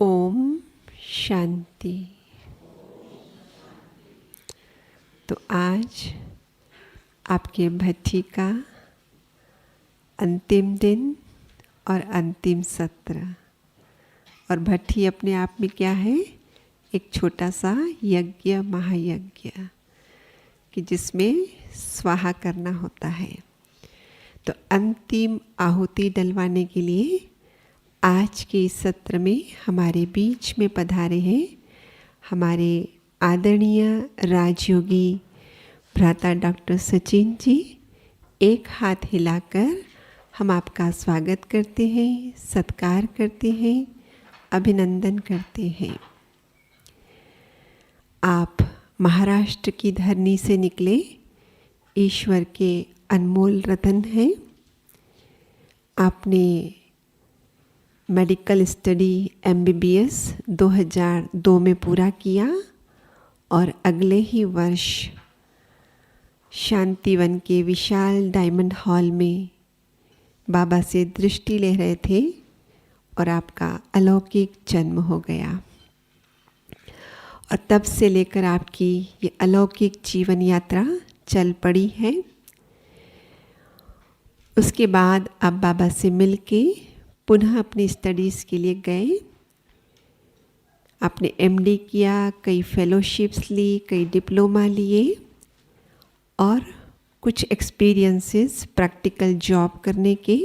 ओम शांति। तो आज आपके भट्ठी का अंतिम दिन और अंतिम सत्र। और भट्ठी अपने आप में क्या है? एक छोटा सा यज्ञ, महायज्ञ, कि जिसमें स्वाहा करना होता है। तो अंतिम आहुति डलवाने के लिए आज के इस सत्र में हमारे बीच में पधारे हैं हमारे आदरणीय राजयोगी भ्राता डॉक्टर सचिन जी। एक हाथ हिलाकर हम आपका स्वागत करते हैं, सत्कार करते हैं, अभिनंदन करते हैं। आप महाराष्ट्र की धरनी से निकले ईश्वर के अनमोल रतन हैं। आपने मेडिकल स्टडी MBBS 2002 में पूरा किया और अगले ही वर्ष शांतिवन के विशाल डायमंड हॉल में बाबा से दृष्टि ले रहे थे और आपका अलौकिक जन्म हो गया। और तब से लेकर आपकी ये अलौकिक जीवन यात्रा चल पड़ी है। उसके बाद आप बाबा से मिलके पुनः अपनी स्टडीज़ के लिए गए। आपने MD किया, कई फेलोशिप्स ली, कई डिप्लोमा लिए और कुछ एक्सपीरियंसेस प्रैक्टिकल जॉब करने के।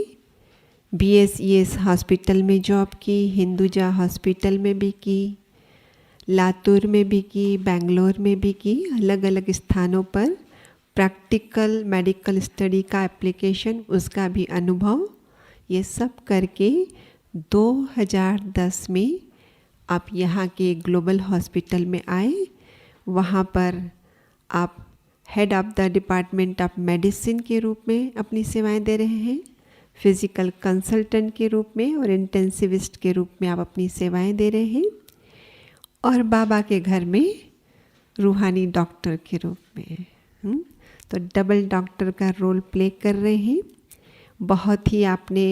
BSES हॉस्पिटल में जॉब की, हिंदुजा हॉस्पिटल में भी की, लातूर में भी की, बेंगलोर में भी की। अलग अलग स्थानों पर प्रैक्टिकल मेडिकल स्टडी का एप्लीकेशन, उसका भी अनुभव, ये सब करके 2010 में आप यहाँ के ग्लोबल हॉस्पिटल में आए। वहाँ पर आप head of the department of medicine के रूप में अपनी सेवाएं दे रहे हैं, फिजिकल कंसल्टेंट के रूप में और इंटेंसिविस्ट के रूप में आप अपनी सेवाएं दे रहे हैं, और बाबा के घर में रूहानी डॉक्टर के रूप में। तो डबल डॉक्टर का रोल प्ले कर रहे हैं। बहुत ही आपने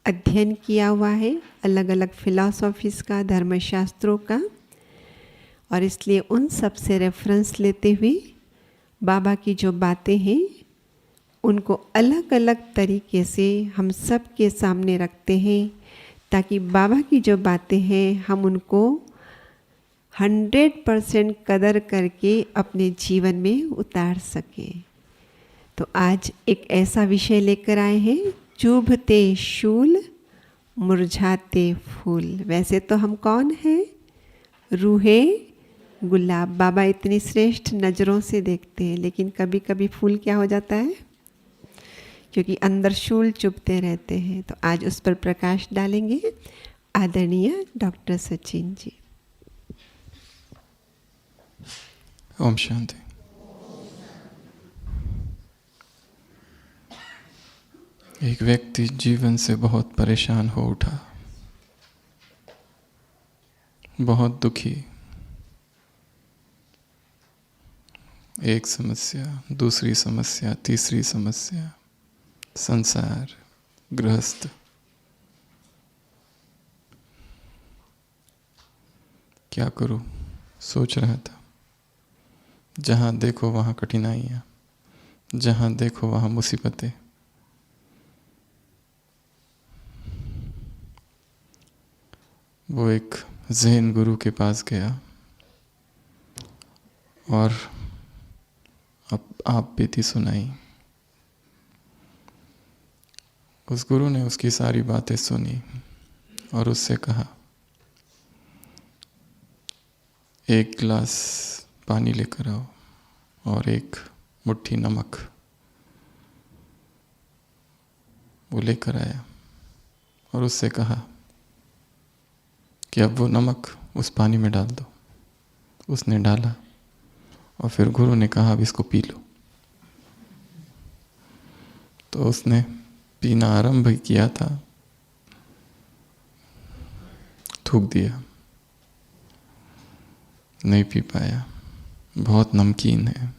अध्ययन किया हुआ है अलग अलग फिलॉसफीज़ का, धर्मशास्त्रों का, और इसलिए उन सब से रेफरेंस लेते हुए बाबा की जो बातें हैं उनको अलग अलग तरीके से हम सब के सामने रखते हैं, ताकि बाबा की जो बातें हैं हम उनको 100% कदर करके अपने जीवन में उतार सकें। तो आज एक ऐसा विषय लेकर आए हैं, चुभते शूल मुरझाते फूल। वैसे तो हम कौन हैं? रूहे गुलाब। बाबा इतनी श्रेष्ठ नज़रों से देखते हैं, लेकिन कभी कभी फूल क्या हो जाता है? क्योंकि अंदर शूल चुभते रहते हैं। तो आज उस पर प्रकाश डालेंगे आदरणीय डॉक्टर सचिन जी। ओम शांति। एक व्यक्ति जीवन से बहुत परेशान हो उठा, बहुत दुखी। एक समस्या, दूसरी समस्या, तीसरी समस्या, संसार, गृहस्थ। क्या करूं? सोच रहा था। जहाँ देखो वहाँ कठिनाइयाँ, जहाँ देखो वहाँ मुसीबतें। वो एक ज़ेन गुरु के पास गया और आप बीती सुनाई। उस गुरु ने उसकी सारी बातें सुनी और उससे कहा, एक गिलास पानी लेकर आओ और एक मुट्ठी नमक। वो लेकर आया और उससे कहा कि अब वो नमक उस पानी में डाल दो। उसने डाला और फिर गुरु ने कहा, अब इसको पी लो। तो उसने पीना आरंभ किया था, थूक दिया, नहीं पी पाया, बहुत नमकीन है।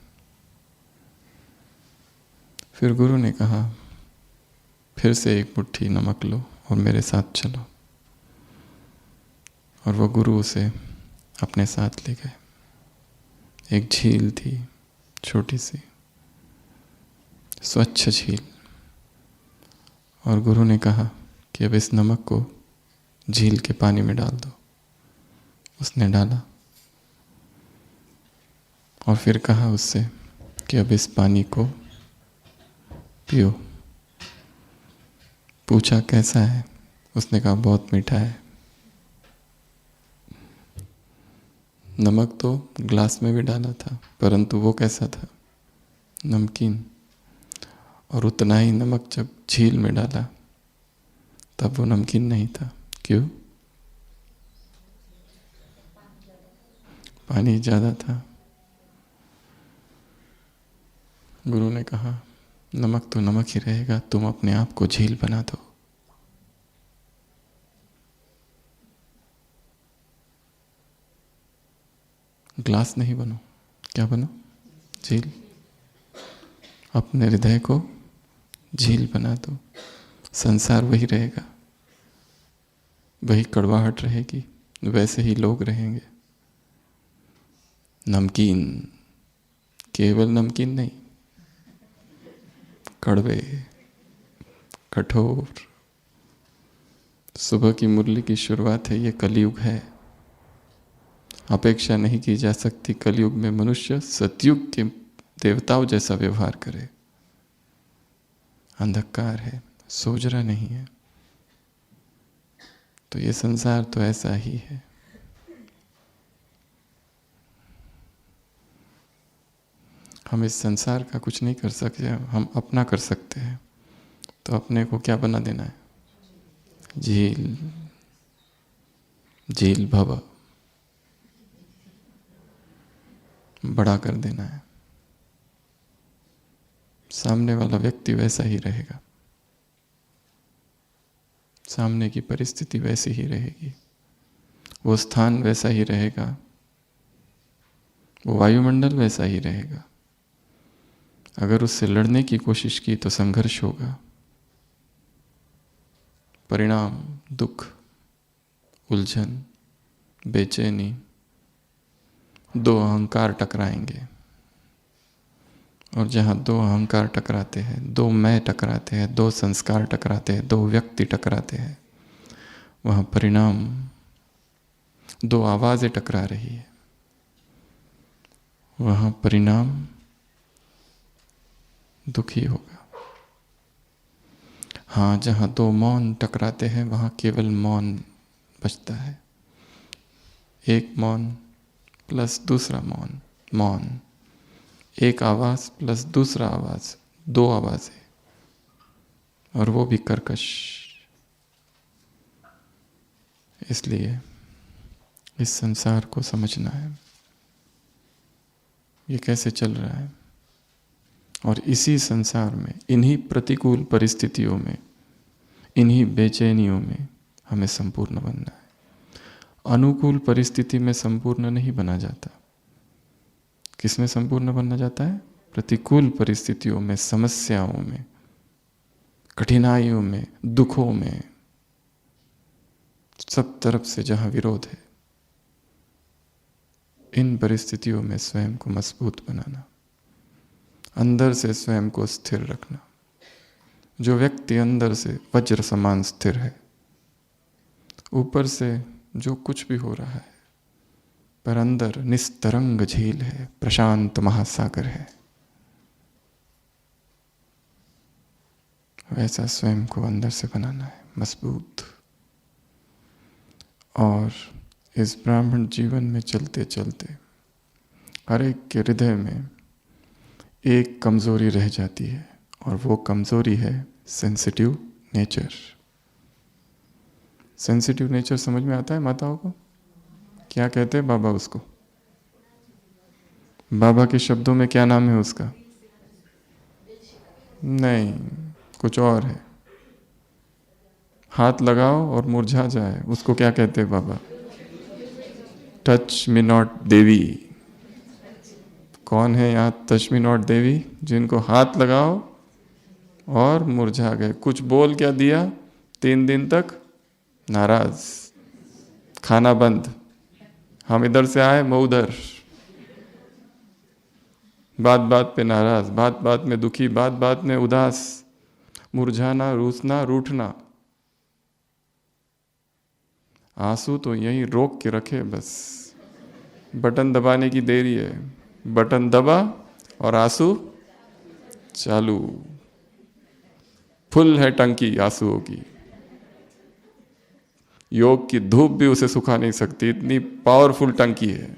फिर गुरु ने कहा, फिर से एक मुट्ठी नमक लो और मेरे साथ चलो। और वो गुरु उसे अपने साथ ले गए। एक झील थी, छोटी सी स्वच्छ झील, और गुरु ने कहा कि अब इस नमक को झील के पानी में डाल दो। उसने डाला और फिर कहा उससे कि अब इस पानी को पियो। पूछा कैसा है? उसने कहा बहुत मीठा है। नमक तो ग्लास में भी डाला था, परंतु वो कैसा था? नमकीन। और उतना ही नमक जब झील में डाला तब वो नमकीन नहीं था। क्यों? पानी ज़्यादा था। गुरु ने कहा नमक तो नमक ही रहेगा, तुम अपने आप को झील बना दो। ग्लास नहीं बनो, क्या बनो? झील। अपने हृदय को झील बना दो। संसार वही रहेगा, वही कड़वाहट रहेगी, वैसे ही लोग रहेंगे। नमकीन, केवल नमकीन नहीं, कड़वे, कठोर। सुबह की मुरली की शुरुआत है, ये कलयुग है। अपेक्षा नहीं की जा सकती कलयुग में मनुष्य सतयुग के देवताओं जैसा व्यवहार करे। अंधकार है, सोजरा नहीं है। तो ये संसार तो ऐसा ही है। हम इस संसार का कुछ नहीं कर सकते, हम अपना कर सकते हैं। तो अपने को क्या बना देना है? झील। झील भव, बड़ा कर देना है। सामने वाला व्यक्ति वैसा ही रहेगा, सामने की परिस्थिति वैसी ही रहेगी, वो स्थान वैसा ही रहेगा, वो वायुमंडल वैसा ही रहेगा। अगर उससे लड़ने की कोशिश की तो संघर्ष होगा। परिणाम दुख, उलझन, बेचैनी। दो अहंकार टकराएंगे, और जहाँ दो अहंकार टकराते हैं, दो मैं टकराते हैं, दो संस्कार टकराते हैं, दो व्यक्ति टकराते हैं, वहाँ परिणाम, दो आवाज़ें टकरा रही है, वहाँ परिणाम दुखी होगा। हाँ, जहाँ दो मौन टकराते हैं वहाँ केवल मौन बचता है। एक मौन प्लस दूसरा मौन, मौन। एक आवाज़ प्लस दूसरा आवाज़, दो आवाज़ें, और वो भी कर्कश। इसलिए इस संसार को समझना है, ये कैसे चल रहा है। और इसी संसार में, इन्हीं प्रतिकूल परिस्थितियों में, इन्हीं बेचैनियों में हमें संपूर्ण बनना है। अनुकूल परिस्थिति में संपूर्ण नहीं बना जाता। किस में संपूर्ण बनना जाता है? प्रतिकूल परिस्थितियों में, समस्याओं में, कठिनाइयों में, दुखों में, सब तरफ से जहां विरोध है, इन परिस्थितियों में स्वयं को मजबूत बनाना, अंदर से स्वयं को स्थिर रखना। जो व्यक्ति अंदर से वज्र समान स्थिर है, ऊपर से जो कुछ भी हो रहा है, पर अंदर निस्तरंग झील है, प्रशांत महासागर है, वैसा स्वयं को अंदर से बनाना है मजबूत। और इस ब्राह्मण जीवन में चलते चलते हर एक के हृदय में एक कमजोरी रह जाती है, और वो कमजोरी है सेंसिटिव नेचर। सेंसिटिव नेचर समझ में आता है माताओं को? क्या कहते हैं बाबा उसको? बाबा के शब्दों में क्या नाम है उसका? नहीं, कुछ और है। हाथ लगाओ और मुरझा जाए, उसको क्या कहते हैं बाबा? टच मी नॉट देवी। कौन है यहाँ टच मी नॉट देवी? जिनको हाथ लगाओ और मुरझा गए। कुछ बोल क्या दिया? 3 दिन तक नाराज, खाना बंद, हम इधर से आए मैं उधर, बात बात पे नाराज, बात बात में दुखी, बात बात में उदास, मुरझाना, रूसना, रूठना। आंसू तो यहीं रोक के रखे, बस बटन दबाने की देरी है। बटन दबा और आंसू चालू, फुल है टंकी आंसुओं की। योग की धूप भी उसे सुखा नहीं सकती, इतनी पावरफुल टंकी है।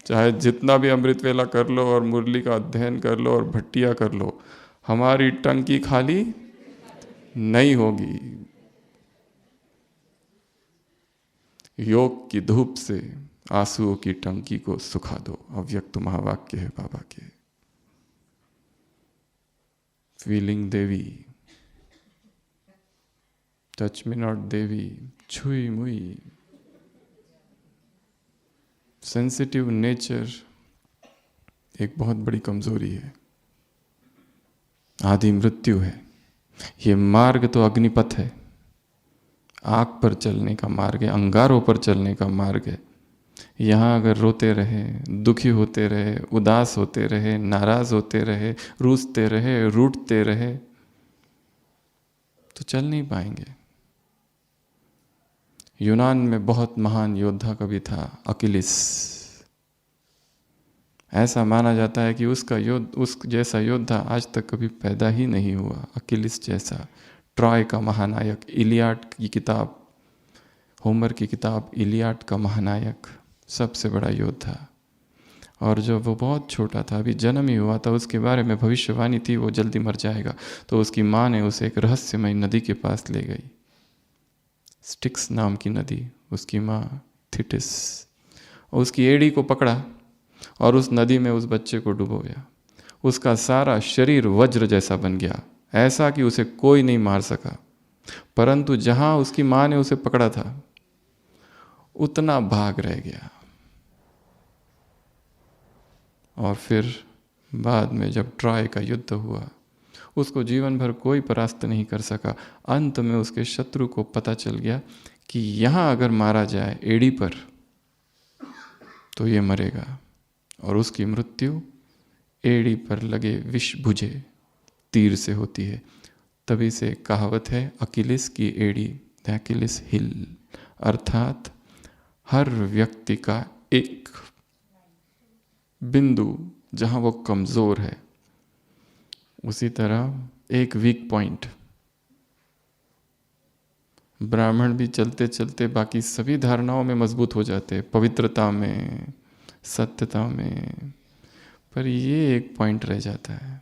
चाहे जितना भी अमृत वेला कर लो और मुरली का अध्ययन कर लो और भट्टियां कर लो, हमारी टंकी खाली नहीं होगी। योग की धूप से आंसुओं की टंकी को सुखा दो, अव्यक्त महावाक्य है बाबा के। Feeling devi, touch me not devi, छुई मुई। सेंसिटिव नेचर एक बहुत बड़ी कमजोरी है, आदि मृत्यु है। ये मार्ग तो अग्निपथ है, आग पर चलने का मार्ग है, अंगारों पर चलने का मार्ग है। यहाँ अगर रोते रहे, दुखी होते रहे, उदास होते रहे, नाराज होते रहे, रूसते रहे, रूठते रहे, तो चल नहीं पाएंगे। यूनान में बहुत महान योद्धा कभी था, अकिलिस। ऐसा माना जाता है कि उस जैसा योद्धा आज तक कभी पैदा ही नहीं हुआ। अकिलिस जैसा, ट्रॉय का महानायक, इलियाड की किताब, होमर की किताब इलियाड का महानायक, सबसे बड़ा योद्धा। और जब वो बहुत छोटा था, अभी जन्म ही हुआ था, उसके बारे में भविष्यवाणी थी वो जल्दी मर जाएगा। तो उसकी माँ ने उसे एक रहस्यमय नदी के पास ले गई, स्टिक्स नाम की नदी। उसकी माँ थिटिस, और उसकी एड़ी को पकड़ा और उस नदी में उस बच्चे को डुबोया। उसका सारा शरीर वज्र जैसा बन गया, ऐसा कि उसे कोई नहीं मार सका। परंतु जहाँ उसकी माँ ने उसे पकड़ा था, उतना भाग रह गया। और फिर बाद में जब ट्रॉय का युद्ध हुआ, उसको जीवन भर कोई परास्त नहीं कर सका। अंत में उसके शत्रु को पता चल गया कि यहाँ अगर मारा जाए एड़ी पर, तो ये मरेगा। और उसकी मृत्यु एड़ी पर लगे विष भुजे तीर से होती है। तभी से कहावत है, अकिलिस की एड़ी, अकिलिस हिल, अर्थात हर व्यक्ति का एक बिंदु जहाँ वो कमज़ोर है, उसी तरह एक वीक पॉइंट। ब्राह्मण भी चलते चलते बाकी सभी धारणाओं में मजबूत हो जाते हैं, पवित्रता में, सत्यता में, पर ये एक पॉइंट रह जाता है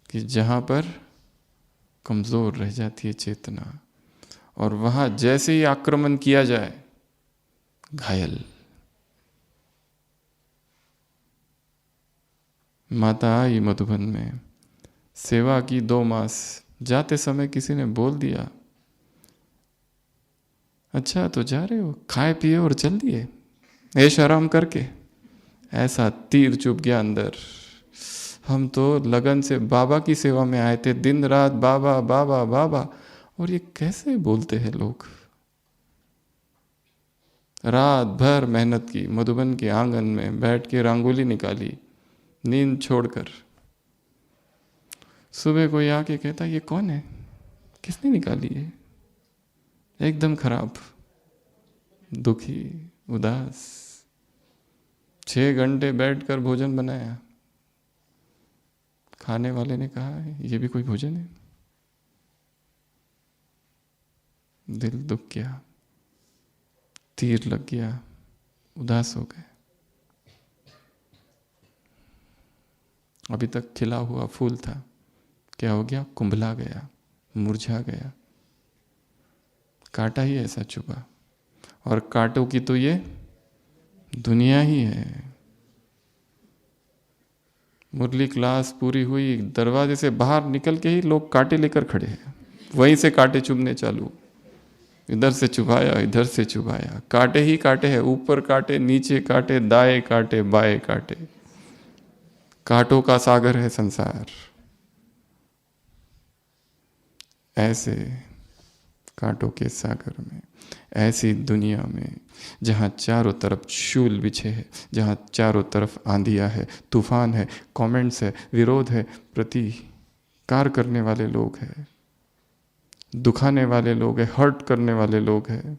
कि जहाँ पर कमज़ोर रह जाती है चेतना, और वहाँ जैसे ही आक्रमण किया जाए, घायल। माता आई मधुबन में, सेवा की 2 मास। जाते समय किसी ने बोल दिया, अच्छा तो जा रहे हो, खाए पिए और चल दिए ऐश आराम करके। ऐसा तीर चुभ गया अंदर। हम तो लगन से बाबा की सेवा में आए थे, दिन रात बाबा बाबा बाबा, और ये कैसे बोलते हैं लोग। रात भर मेहनत की, मधुबन के आंगन में बैठ के रंगोली निकाली, नींद छोड़कर। सुबह कोई आके कहता, ये कौन है, किसने निकाली है? एकदम खराब, दुखी, उदास। 6 घंटे बैठकर भोजन बनाया। खाने वाले ने कहा, ये भी कोई भोजन है? दिल दुख गया, तीर लग गया, उदास हो गए। अभी तक खिला हुआ फूल था, क्या हो गया? कुंभला गया, मुरझा गया। कांटा ही ऐसा चुभा, और कांटों की तो ये दुनिया ही है। मुरली क्लास पूरी हुई, दरवाजे से बाहर निकल के ही लोग कांटे लेकर खड़े हैं, वहीं से कांटे चुभने चालू। इधर से चुभाया, इधर से चुभाया, कांटे ही कांटे हैं, ऊपर कांटे, नीचे कांटे, दाएं कांटे, बाएं कांटे। कांटों का सागर है संसार। ऐसे कांटों के सागर में ऐसी दुनिया में जहाँ चारों तरफ शूल बिछे है, जहाँ चारों तरफ आंधियाँ है, तूफान है, कमेंट्स है, विरोध है, प्रतिकार करने वाले लोग हैं, दुखाने वाले लोग हैं, हर्ट करने वाले लोग हैं,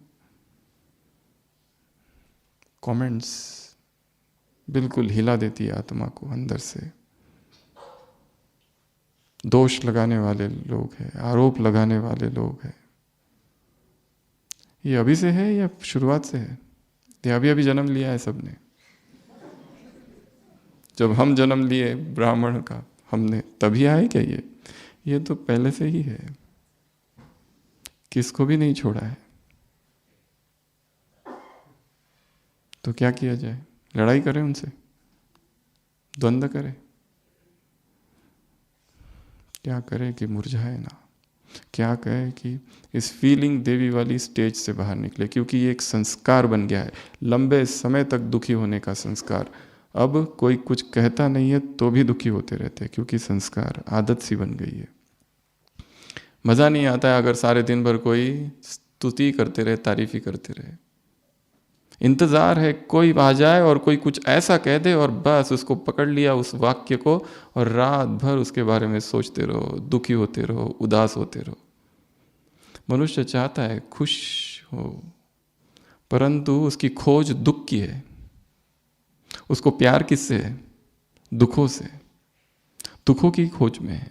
कमेंट्स बिल्कुल हिला देती है आत्मा को अंदर से, दोष लगाने वाले लोग हैं, आरोप लगाने वाले लोग हैं। ये अभी से है या शुरुआत से है? ये अभी अभी जन्म लिया है सबने? जब हम जन्म लिए ब्राह्मण का हमने तभी आए क्या ये तो पहले से ही है, किसको भी नहीं छोड़ा है। तो क्या किया जाए? लड़ाई करें उनसे, द्वंद्व करें? क्या करें कि मुरझाए ना? क्या कहें कि इस फीलिंग देवी वाली स्टेज से बाहर निकले? क्योंकि ये एक संस्कार बन गया है, लंबे समय तक दुखी होने का संस्कार। अब कोई कुछ कहता नहीं है तो भी दुखी होते रहते हैं, क्योंकि संस्कार आदत सी बन गई है। मज़ा नहीं आता है अगर सारे दिन भर कोई स्तुति करते रहे, तारीफ ही करते रहे। इंतज़ार है कोई आ जाए और कोई कुछ ऐसा कह दे और बस उसको पकड़ लिया उस वाक्य को, और रात भर उसके बारे में सोचते रहो, दुखी होते रहो, उदास होते रहो। मनुष्य चाहता है खुश हो, परंतु उसकी खोज दुख की है। उसको प्यार किससे है? दुखों से, दुखों की खोज में है।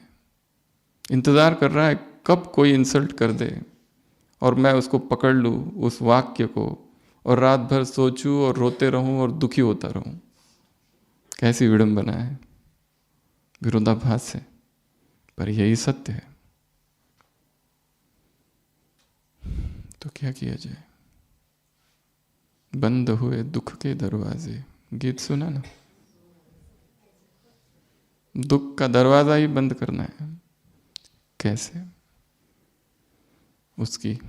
इंतज़ार कर रहा है कब कोई इंसल्ट कर दे और मैं उसको पकड़ लूँ उस वाक्य को, और रात भर सोचूं और रोते रहूं और दुखी होता रहूं। कैसी विडंबना है, विरोधाभास है, पर यही सत्य है। तो क्या किया जाए? बंद हुए दुख के दरवाजे, गीत सुना ना? दुख का दरवाजा ही बंद करना है। कैसे? उसकी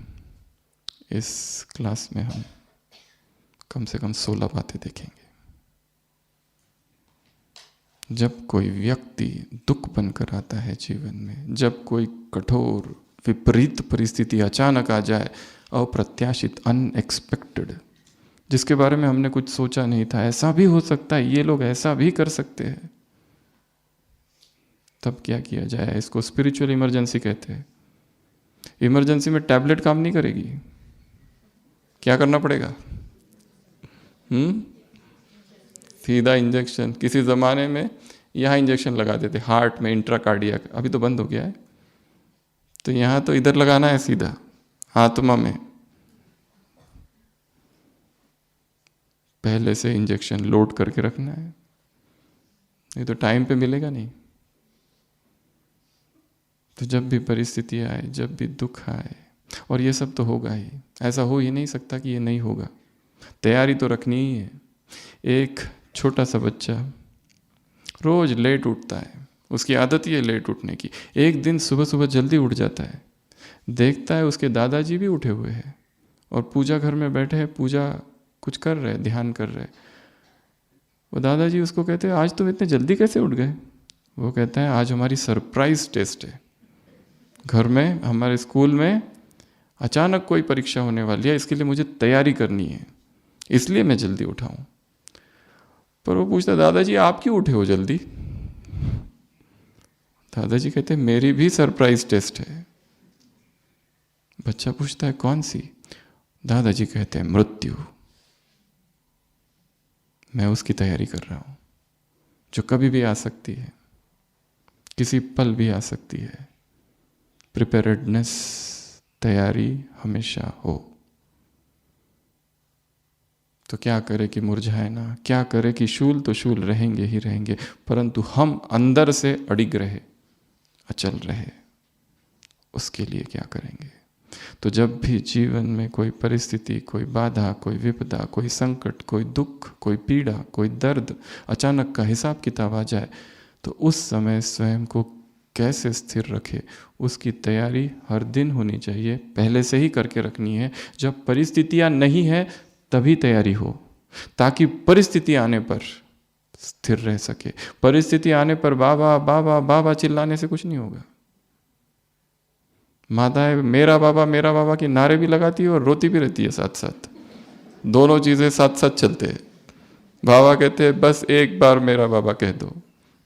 इस क्लास में हम कम से कम 16 बातें देखेंगे। जब कोई व्यक्ति दुख बनकर आता है जीवन में, जब कोई कठोर विपरीत परिस्थिति अचानक आ जाए, अप्रत्याशित, अनएक्सपेक्टेड, जिसके बारे में हमने कुछ सोचा नहीं था, ऐसा भी हो सकता है, ये लोग ऐसा भी कर सकते हैं, तब क्या किया जाए? इसको स्पिरिचुअल इमरजेंसी कहते हैं। इमरजेंसी में टैबलेट काम नहीं करेगी। क्या करना पड़ेगा? सीधा इंजेक्शन। किसी ज़माने में यहाँ इंजेक्शन लगा देते हार्ट में, इंट्राकार्डियक, अभी तो बंद हो गया है। तो यहाँ तो इधर लगाना है सीधा आत्मा में। पहले से इंजेक्शन लोड करके रखना है, नहीं तो टाइम पे मिलेगा नहीं। तो जब भी परिस्थिति आए, जब भी दुख आए, और ये सब तो होगा ही, ऐसा हो ही नहीं सकता कि ये नहीं होगा, तैयारी तो रखनी ही है। एक छोटा सा बच्चा रोज लेट उठता है, उसकी आदत ही है लेट उठने की। एक दिन सुबह सुबह जल्दी उठ जाता है, देखता है उसके दादाजी भी उठे हुए हैं और पूजा घर में बैठे हैं, पूजा कुछ कर रहे, ध्यान कर रहे। वो दादाजी उसको कहते हैं, आज तुम इतने जल्दी कैसे उठ गए? वो कहता है, आज हमारी सरप्राइज टेस्ट है, घर में हमारे स्कूल में अचानक कोई परीक्षा होने वाली है, इसके लिए मुझे तैयारी करनी है, इसलिए मैं जल्दी उठा हूं। पर वो पूछता, दादाजी आप क्यों उठे हो जल्दी? दादाजी कहते, मेरी भी सरप्राइज टेस्ट है। बच्चा पूछता है, कौन सी? दादाजी कहते हैं, मृत्यु। मैं उसकी तैयारी कर रहा हूं, जो कभी भी आ सकती है, किसी पल भी आ सकती है। प्रिपेयर्डनेस, तैयारी हमेशा हो। तो क्या करे कि मुरझाए ना, क्या करे कि शूल तो शूल रहेंगे ही रहेंगे, परंतु हम अंदर से अडिग रहे, अचल रहे। उसके लिए क्या करेंगे? तो जब भी जीवन में कोई परिस्थिति, कोई बाधा, कोई विपदा, कोई संकट, कोई दुख, कोई पीड़ा, कोई दर्द अचानक का हिसाब किताब आ जाए, तो उस समय स्वयं को कैसे स्थिर रखे, उसकी तैयारी हर दिन होनी चाहिए, पहले से ही करके रखनी है। जब परिस्थितियां नहीं है तभी तैयारी हो, ताकि परिस्थिति आने पर स्थिर रह सके। परिस्थिति आने पर बाबा बाबा बाबा चिल्लाने से कुछ नहीं होगा। माताएं मेरा बाबा की नारे भी लगाती है और रोती भी रहती है साथ साथ। दोनों चीजें साथ साथ चलते हैं। बाबा कहते हैं बस एक बार मेरा बाबा कह दो।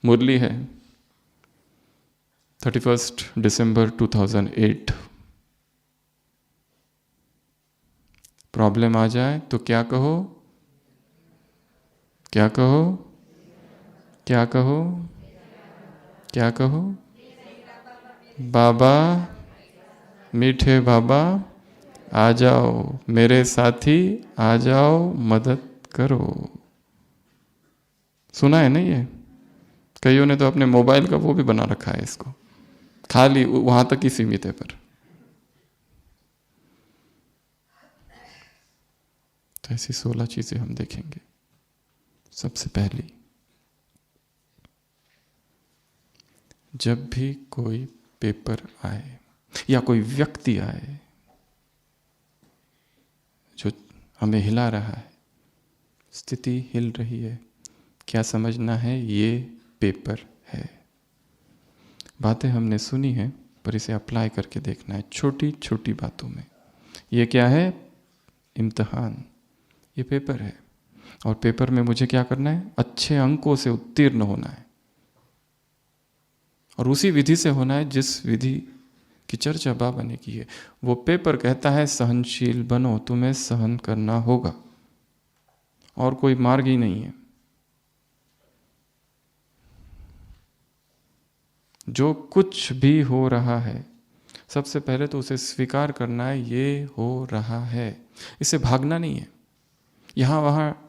मुरली है 31 दिसंबर 2008। प्रॉब्लम आ जाए तो क्या कहो, क्या कहो, क्या कहो, क्या कहो? बाबा, मीठे बाबा आ जाओ, मेरे साथी आ जाओ, मदद करो। सुना है ना ये? कईयों ने तो अपने मोबाइल का वो भी बना रखा है इसको, खाली वहां तक ही सीमित है। पर तो ऐसी 16 चीजें हम देखेंगे। सबसे पहली, जब भी कोई पेपर आए या कोई व्यक्ति आए जो हमें हिला रहा है, स्थिति हिल रही है, क्या समझना है? ये पेपर है। बातें हमने सुनी है, पर इसे अप्लाई करके देखना है छोटी छोटी बातों में। ये क्या है? इम्तिहान। ये पेपर है, और पेपर में मुझे क्या करना है? अच्छे अंकों से उत्तीर्ण होना है, और उसी विधि से होना है जिस विधि की चर्चा बाबा ने की है। वो पेपर कहता है सहनशील बनो, तुम्हें सहन करना होगा, और कोई मार्ग ही नहीं है। जो कुछ भी हो रहा है, सबसे पहले तो उसे स्वीकार करना है, ये हो रहा है। इससे भागना नहीं है, यहाँ वहाँ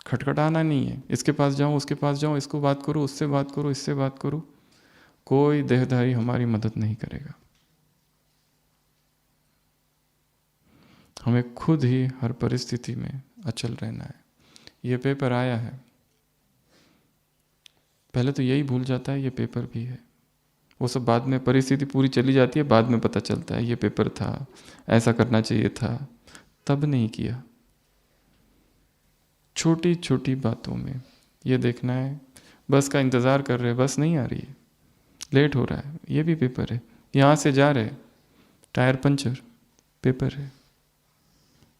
खटखटाना नहीं है, इसके पास जाऊँ उसके पास जाऊँ, इसको बात करूँ उससे बात करूँ इससे बात करूँ। कोई देहधारी हमारी मदद नहीं करेगा। हमें खुद ही हर परिस्थिति में अचल रहना है। ये पेपर आया है, पहले तो यही भूल जाता है ये पेपर भी है। वो सब बाद में, परिस्थिति पूरी चली जाती है, बाद में पता चलता है ये पेपर था, ऐसा करना चाहिए था, तब नहीं किया। छोटी छोटी बातों में ये देखना है। बस का इंतज़ार कर रहे, बस नहीं आ रही है, लेट हो रहा है, ये भी पेपर है। यहाँ से जा रहे, टायर पंचर, पेपर है।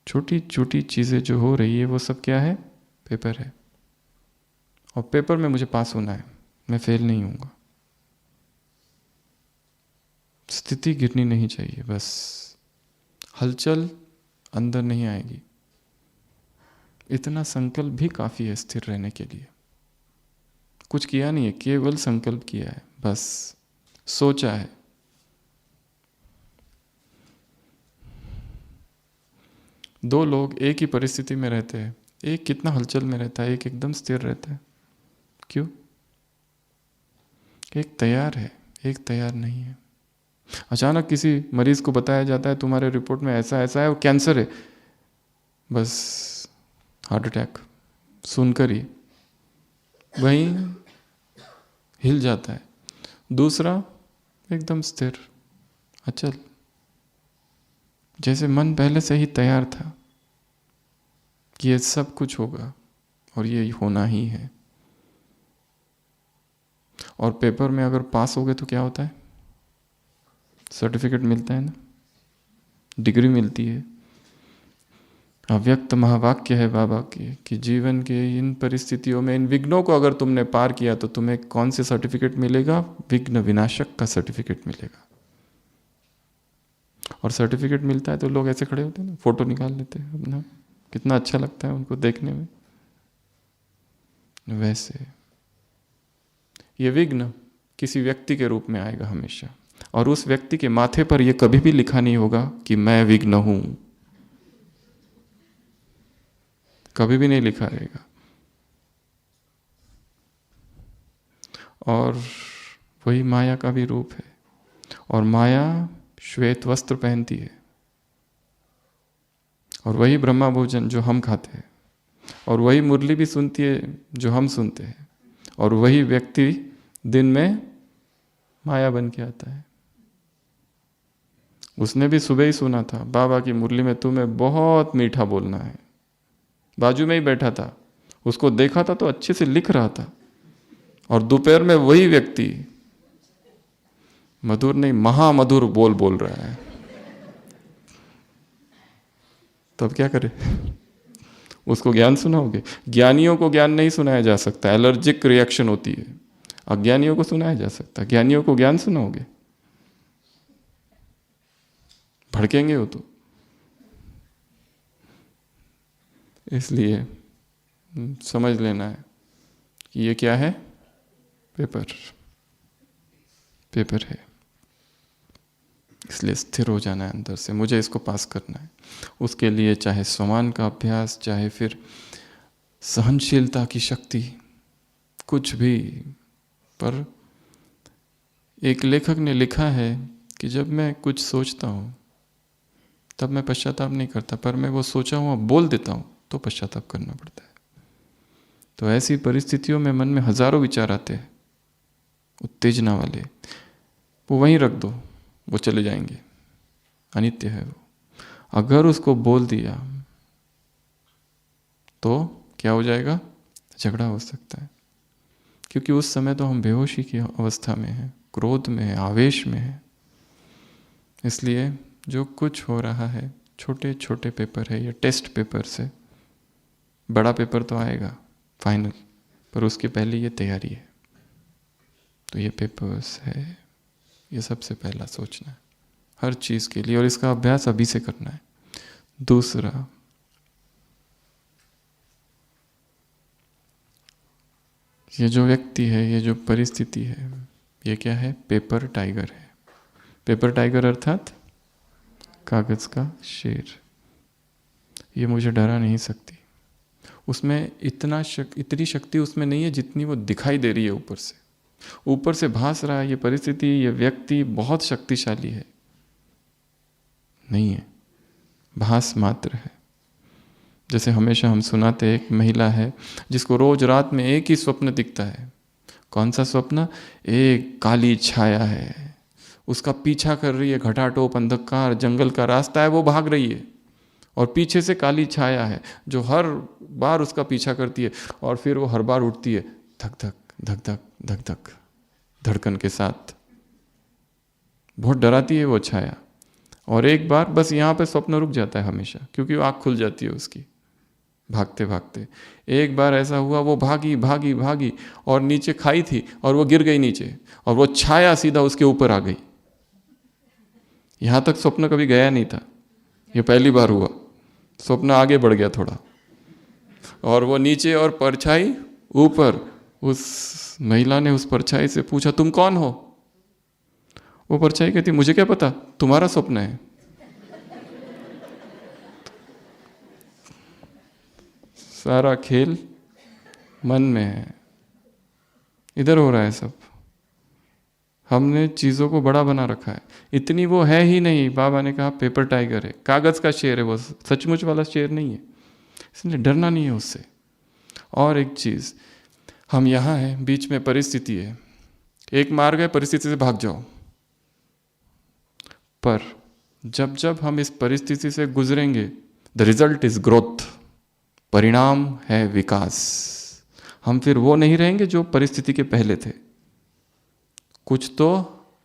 छोटी छोटी चीज़ें जो हो रही है वो सब क्या है? पेपर है। और पेपर में मुझे पास होना है, मैं फेल नहीं होऊंगा। स्थिति गिरनी नहीं चाहिए, बस हलचल अंदर नहीं आएगी। इतना संकल्प भी काफ़ी है स्थिर रहने के लिए। कुछ किया नहीं है, केवल संकल्प किया है, बस सोचा है। दो लोग एक ही परिस्थिति में रहते हैं, एक कितना हलचल में रहता है, एक एकदम स्थिर रहता है। क्यों? एक तैयार है, एक तैयार नहीं है। अचानक किसी मरीज को बताया जाता है तुम्हारे रिपोर्ट में ऐसा ऐसा है, वो कैंसर है, बस हार्ट अटैक सुनकर ही वहीं हिल जाता है। दूसरा एकदम स्थिर, अचल, जैसे मन पहले से ही तैयार था कि ये सब कुछ होगा और ये होना ही है। और पेपर में अगर पास हो गए तो क्या होता है? सर्टिफिकेट मिलता है ना, डिग्री मिलती है। अव्यक्त महावाक्य है बाबा के कि जीवन के इन परिस्थितियों में, इन विघ्नों को अगर तुमने पार किया तो तुम्हें कौन से सर्टिफिकेट मिलेगा? विघ्न विनाशक का सर्टिफिकेट मिलेगा। और सर्टिफिकेट मिलता है तो लोग ऐसे खड़े होते हैं ना, फोटो निकाल लेते हैं अपना, कितना अच्छा लगता है उनको देखने में। वैसे ये विघ्न किसी व्यक्ति के रूप में आएगा हमेशा, और उस व्यक्ति के माथे पर यह कभी भी लिखा नहीं होगा कि मैं विघ्न हूं, कभी भी नहीं लिखा रहेगा। और वही माया का भी रूप है। और माया श्वेत वस्त्र पहनती है, और वही ब्रह्मा भोजन जो हम खाते हैं, और वही मुरली भी सुनती है जो हम सुनते हैं, और वही व्यक्ति दिन में माया बन के आता है। उसने भी सुबह ही सुना था बाबा की मुरली में तुम्हें बहुत मीठा बोलना है, बाजू में ही बैठा था, उसको देखा था तो अच्छे से लिख रहा था। और दोपहर में वही व्यक्ति मधुर नहीं, महामधुर बोल रहा है, तो अब क्या करे? उसको ज्ञान सुनाओगे? ज्ञानियों को ज्ञान नहीं सुनाया जा सकता, एलर्जिक रिएक्शन होती है। अज्ञानियों को सुनाया जा सकता, ज्ञानियों को ज्ञान सुनाओगे? भड़केंगे वो तो। इसलिए समझ लेना है कि ये क्या है? पेपर है। इसलिए स्थिर हो जाना है अंदर से, मुझे इसको पास करना है। उसके लिए चाहे स्वमान का अभ्यास, चाहे फिर सहनशीलता की शक्ति, कुछ भी। पर एक लेखक ने लिखा है कि जब मैं कुछ सोचता हूँ तब मैं पश्चाताप नहीं करता, पर मैं वो सोचा हुआ बोल देता हूँ तो पश्चाताप करना पड़ता है। तो ऐसी परिस्थितियों में मन में हजारों विचार आते हैं उत्तेजना वाले, वो वहीं रख दो, वो चले जाएंगे, अनित्य है वो। अगर उसको बोल दिया तो क्या हो जाएगा? झगड़ा हो सकता है, क्योंकि उस समय तो हम बेहोशी की अवस्था में हैं, क्रोध में हैं, आवेश में हैं। इसलिए जो कुछ हो रहा है छोटे छोटे पेपर है, या टेस्ट पेपर से, बड़ा पेपर तो आएगा फाइनल, पर उसके पहले ये तैयारी है। तो ये पेपर्स है, ये सबसे पहला सोचना है हर चीज़ के लिए, और इसका अभ्यास अभी से करना है। दूसरा, ये जो व्यक्ति है, ये जो परिस्थिति है, ये क्या है? पेपर टाइगर है। पेपर टाइगर अर्थात कागज का शेर। ये मुझे डरा नहीं सकती। उसमें इतनी शक्ति उसमें नहीं है जितनी वो दिखाई दे रही है ऊपर से। ऊपर से भास रहा है ये परिस्थिति, ये व्यक्ति बहुत शक्तिशाली है, नहीं है, भास मात्र है। जैसे हमेशा हम सुनाते, एक महिला है जिसको रोज रात में एक ही स्वप्न दिखता है। कौन सा स्वप्न? एक काली छाया है, उसका पीछा कर रही है, घटाटोप अंधकार जंगल का रास्ता है, वो भाग रही है और पीछे से काली छाया है जो हर बार उसका पीछा करती है, और फिर वो हर बार उठती है धक धक धक धक धक धक धड़कन के साथ। बहुत डराती है वो छाया। और एक बार बस यहाँ पे स्वप्न रुक जाता है हमेशा, क्योंकि वो आँख खुल जाती है उसकी भागते भागते। एक बार ऐसा हुआ, वो भागी भागी भागी और नीचे खाई थी और वो गिर गई नीचे, और वो छाया सीधा उसके ऊपर आ गई। यहाँ तक स्वप्न कभी गया नहीं था, ये पहली बार हुआ। स्वप्न आगे बढ़ गया थोड़ा, और वो नीचे और परछाई ऊपर। उस महिला ने उस परछाई से पूछा, तुम कौन हो? वो परछाई कहती, मुझे क्या पता, तुम्हारा स्वप्न है। सारा खेल मन में है, इधर हो रहा है सब। हमने चीज़ों को बड़ा बना रखा है, इतनी वो है ही नहीं। बाबा ने कहा पेपर टाइगर है, कागज़ का शेर है, वो सचमुच वाला शेर नहीं है, इसलिए डरना नहीं है उससे। और एक चीज़, हम यहाँ हैं, बीच में परिस्थिति है, एक मार्ग है, परिस्थिति से भाग जाओ। पर जब जब हम इस परिस्थिति से गुजरेंगे, द रिजल्ट इज ग्रोथ, परिणाम है विकास। हम फिर वो नहीं रहेंगे जो परिस्थिति के पहले थे। कुछ तो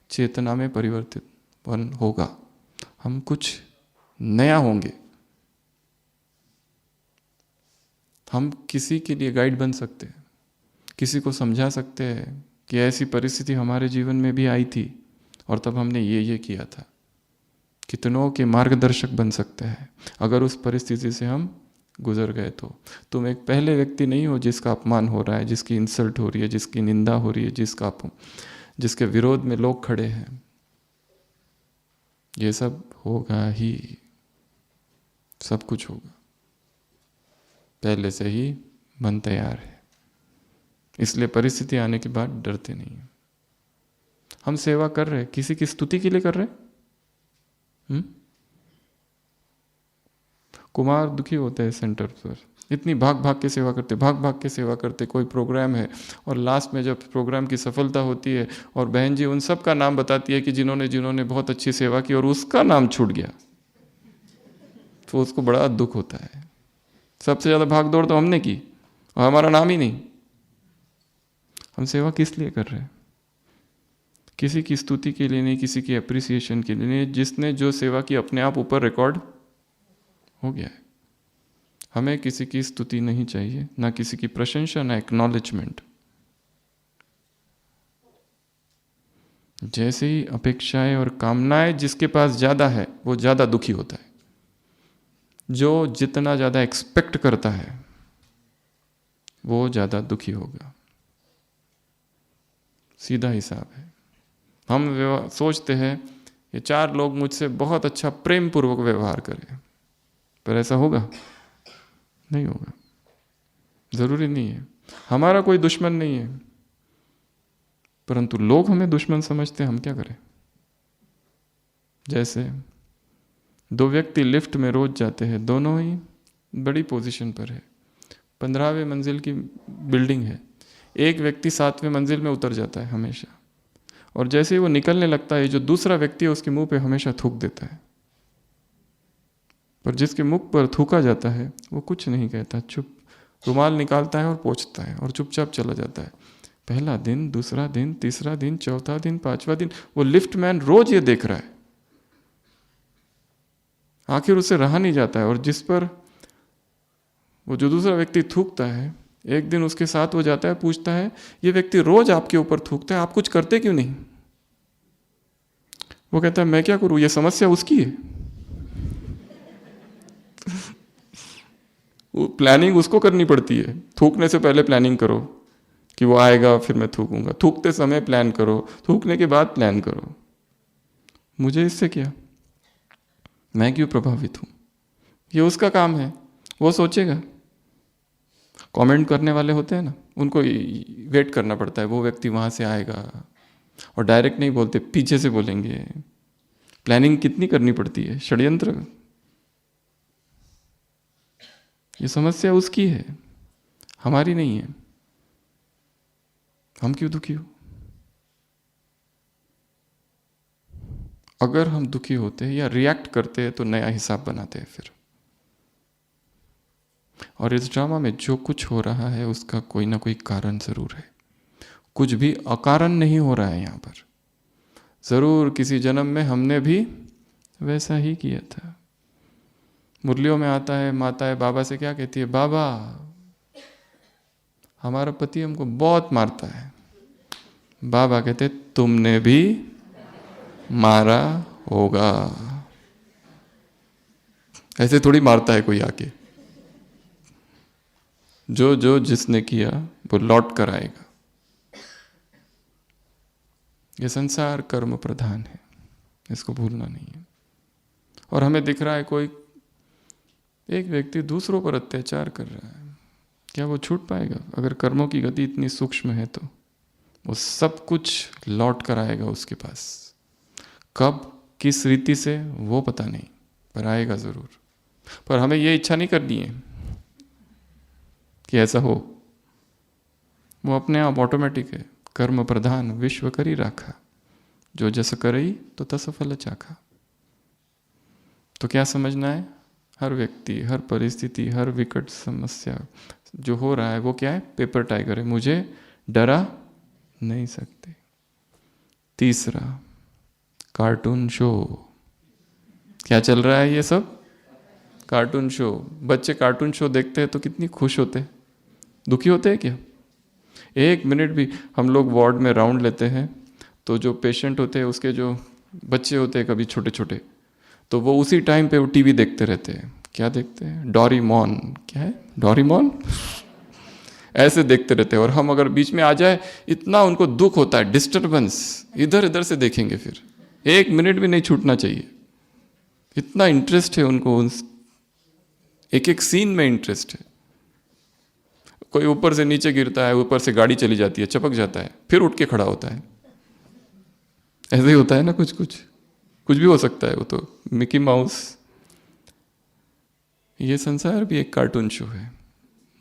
चेतना में परिवर्तन होगा, हम कुछ नया होंगे। हम किसी के लिए गाइड बन सकते हैं, किसी को समझा सकते हैं कि ऐसी परिस्थिति हमारे जीवन में भी आई थी और तब हमने ये किया था। कितनों के मार्गदर्शक बन सकते हैं अगर उस परिस्थिति से हम गुजर गए तो। तुम एक पहले व्यक्ति नहीं हो जिसका अपमान हो रहा है, जिसकी इंसल्ट हो रही है, जिसकी निंदा हो रही है, जिसके विरोध में लोग खड़े हैं। ये सब होगा ही, सब कुछ होगा, पहले से ही मन तैयार है। इसलिए परिस्थिति आने के बाद डरते नहीं हैं। हम सेवा कर रहे, किसी की स्तुति के लिए कर रहे। कुमार दुखी होते हैं सेंटर पर, इतनी भाग भाग के सेवा करते, कोई प्रोग्राम है और लास्ट में जब प्रोग्राम की सफलता होती है और बहन जी उन सब का नाम बताती है कि जिन्होंने बहुत अच्छी सेवा की, और उसका नाम छूट गया, तो उसको बड़ा दुख होता है। सबसे ज़्यादा भाग दौड़ तो हमने की और हमारा नाम ही नहीं। हम सेवा किस लिए कर रहे हैं? किसी की स्तुति के लिए नहीं, किसी की अप्रिसिएशन के लिए नहीं, जिसने जो सेवा की अपने आप ऊपर रिकॉर्ड हो गया है। हमें किसी की स्तुति नहीं चाहिए, ना किसी की प्रशंसा, ना एक्नॉलेजमेंट। जैसे ही अपेक्षाएं और कामनाएं जिसके पास ज्यादा है वो ज्यादा दुखी होता है। जो जितना ज्यादा एक्सपेक्ट करता है वो ज्यादा दुखी होगा। सीधा हिसाब है। हम सोचते हैं ये 4 लोग मुझसे बहुत अच्छा प्रेम पूर्वक व्यवहार करें, पर ऐसा होगा? नहीं होगा। जरूरी नहीं है। हमारा कोई दुश्मन नहीं है, परंतु लोग हमें दुश्मन समझते हैं, हम क्या करें? जैसे 2 व्यक्ति लिफ्ट में रोज जाते हैं, दोनों ही बड़ी पोजीशन पर है, 15वें मंजिल की बिल्डिंग है। एक व्यक्ति 7वें मंजिल में उतर जाता है हमेशा, और जैसे ही वो निकलने लगता है जो दूसरा व्यक्ति है उसके मुंह पे हमेशा थूक देता है। पर जिसके मुख पर थूका जाता है वो कुछ नहीं कहता, चुप रुमाल निकालता है और पोंछता है और चुपचाप चला जाता है। पहला दिन, दूसरा दिन, तीसरा दिन, चौथा दिन, 5वां दिन, वो लिफ्ट मैन रोज ये देख रहा है। आखिर उसे रहा नहीं जाता है, और जिस पर वो जो दूसरा व्यक्ति थूकता है, एक दिन उसके साथ वो जाता है, पूछता है ये व्यक्ति रोज आपके ऊपर थूकता है, आप कुछ करते क्यों नहीं? वो कहता है मैं क्या करूं, ये समस्या उसकी है। वो प्लानिंग उसको करनी पड़ती है। थूकने से पहले प्लानिंग करो कि वो आएगा फिर मैं थूकूंगा, थूकते समय प्लान करो, थूकने के बाद प्लान करो। मुझे इससे क्या, मैं क्यों प्रभावित हूं? ये उसका काम है, वो सोचेगा। कमेंट करने वाले होते हैं ना, उनको वेट करना पड़ता है, वो व्यक्ति वहां से आएगा, और डायरेक्ट नहीं बोलते, पीछे से बोलेंगे। प्लानिंग कितनी करनी पड़ती है, षड्यंत्र। ये समस्या उसकी है, हमारी नहीं है। हम क्यों दुखी हो? अगर हम दुखी होते हैं या रिएक्ट करते हैं तो नया हिसाब बनाते हैं फिर। और इस ड्रामा में जो कुछ हो रहा है उसका कोई ना कोई कारण जरूर है। कुछ भी अकारण नहीं हो रहा है यहाँ पर। जरूर किसी जन्म में हमने भी वैसा ही किया था। मुरलियों में आता है, माताएं बाबा से क्या कहती है, बाबा हमारा पति हमको बहुत मारता है। बाबा कहते तुमने भी मारा होगा। ऐसे थोड़ी मारता है कोई आके। जो जो जिसने किया वो लौट कर आएगा। ये संसार कर्म प्रधान है, इसको भूलना नहीं है। और हमें दिख रहा है कोई एक व्यक्ति दूसरों पर अत्याचार कर रहा है, क्या वो छूट पाएगा? अगर कर्मों की गति इतनी सूक्ष्म है तो वो सब कुछ लौट कर आएगा उसके पास। कब, किस रीति से, वो पता नहीं, पर आएगा जरूर। पर हमें ये इच्छा नहीं करनी है कि ऐसा हो। वो अपने आप ऑटोमेटिक है। कर्म प्रधान विश्व करी राखा, जो जस करई तो तस फल चाखा। तो क्या समझना है? हर व्यक्ति, हर परिस्थिति, हर विकट समस्या जो हो रहा है वो क्या है? पेपर टाइगर है, मुझे डरा नहीं सकते। तीसरा, कार्टून शो। क्या चल रहा है ये सब? Cartoon show. बच्चे कार्टून शो देखते हैं तो कितनी खुश होते हैं, दुखी होते हैं क्या? 1 मिनट भी हम लोग वार्ड में राउंड लेते हैं तो जो पेशेंट होते हैं उसके जो बच्चे होते हैं कभी छोटे छोटे, तो वो उसी टाइम पे वो टीवी देखते रहते हैं। क्या देखते हैं? डोरेमोन। क्या है? डोरेमोन। ऐसे देखते रहते हैं। और हम अगर बीच में आ जाए, इतना उनको दुख होता है, डिस्टर्बेंस, इधर इधर से देखेंगे फिर। 1 मिनट भी नहीं छूटना चाहिए। इतना इंटरेस्ट है उनको, एक एक सीन में इंटरेस्ट है। कोई ऊपर से नीचे गिरता है, ऊपर से गाड़ी चली जाती है, चपक जाता है, फिर उठ के खड़ा होता है। ऐसे ही होता है ना, कुछ भी हो सकता है। वो तो मिकी माउस। ये संसार भी एक कार्टून शो है।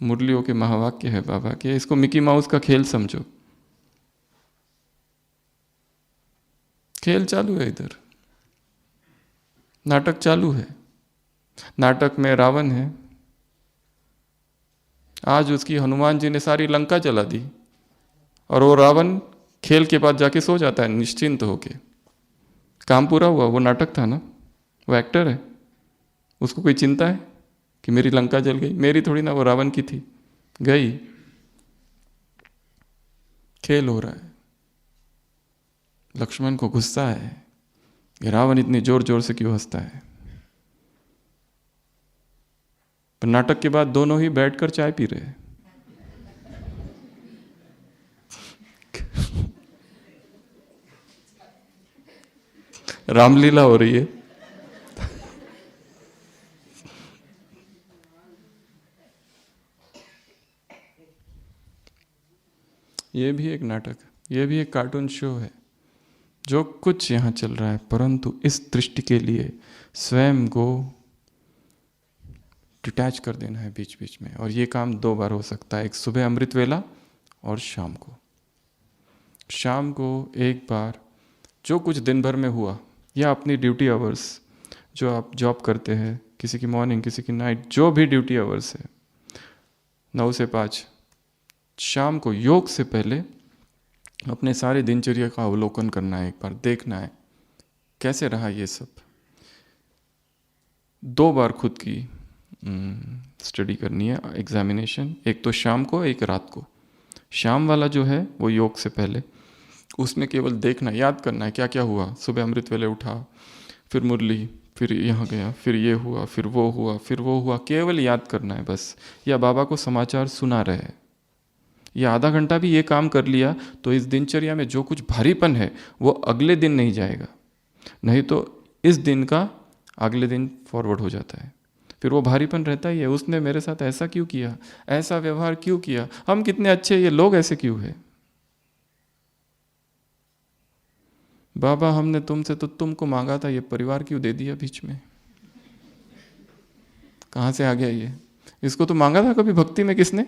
मुरलियों के महावाक्य है बाबा के, इसको मिकी माउस का खेल समझो। खेल चालू है, इधर नाटक चालू है। नाटक में रावण है, आज उसकी हनुमान जी ने सारी लंका जला दी, और वो रावण खेल के बाद जाके सो जाता है निश्चिंत होके, काम पूरा हुआ, वो नाटक था ना, वो एक्टर है, उसको कोई चिंता है कि मेरी लंका जल गई? मेरी थोड़ी ना, वो रावण की थी, गई। खेल हो रहा है। लक्ष्मण को गुस्सा है कि रावण इतनी जोर जोर से क्यों हंसता है, पर नाटक के बाद दोनों ही बैठकर चाय पी रहे हैं। रामलीला हो रही है। ये भी एक नाटक है, ये भी एक कार्टून शो है। जो कुछ यहाँ चल रहा है, परंतु इस दृष्टि के लिए स्वयं को डिटैच कर देना है बीच बीच में। और ये काम 2 बार हो सकता है, एक सुबह अमृत वेला और शाम को। शाम को एक बार जो कुछ दिन भर में हुआ, या अपनी ड्यूटी आवर्स जो आप जॉब करते हैं, किसी की मॉर्निंग किसी की नाइट, जो भी ड्यूटी आवर्स है 9 से 5, शाम को योग से पहले अपने सारे दिनचर्या का अवलोकन करना है, एक बार देखना है कैसे रहा ये सब। 2 बार खुद की स्टडी करनी है, एग्जामिनेशन, एक तो शाम को, एक रात को। शाम वाला जो है वो योग से पहले, उसमें केवल देखना, याद करना है क्या क्या हुआ। सुबह अमृत वेले उठा, फिर मुरली, फिर यहाँ गया, फिर ये हुआ, फिर वो हुआ, फिर वो हुआ, केवल याद करना है बस। या बाबा को समाचार सुना रहे, या आधा घंटा भी ये काम कर लिया तो इस दिनचर्या में जो कुछ भारीपन है वो अगले दिन नहीं जाएगा, नहीं तो इस दिन का अगले दिन फॉरवर्ड हो जाता है, फिर वो भारीपन रहता ही है। उसने मेरे साथ ऐसा क्यों किया, ऐसा व्यवहार क्यों किया, हम कितने अच्छे, ये लोग ऐसे क्यों है। बाबा हमने तुमसे तो तुमको मांगा था, ये परिवार क्यों दे दिया बीच में, कहाँ से आ गया ये, इसको तो मांगा था कभी भक्ति में किसने।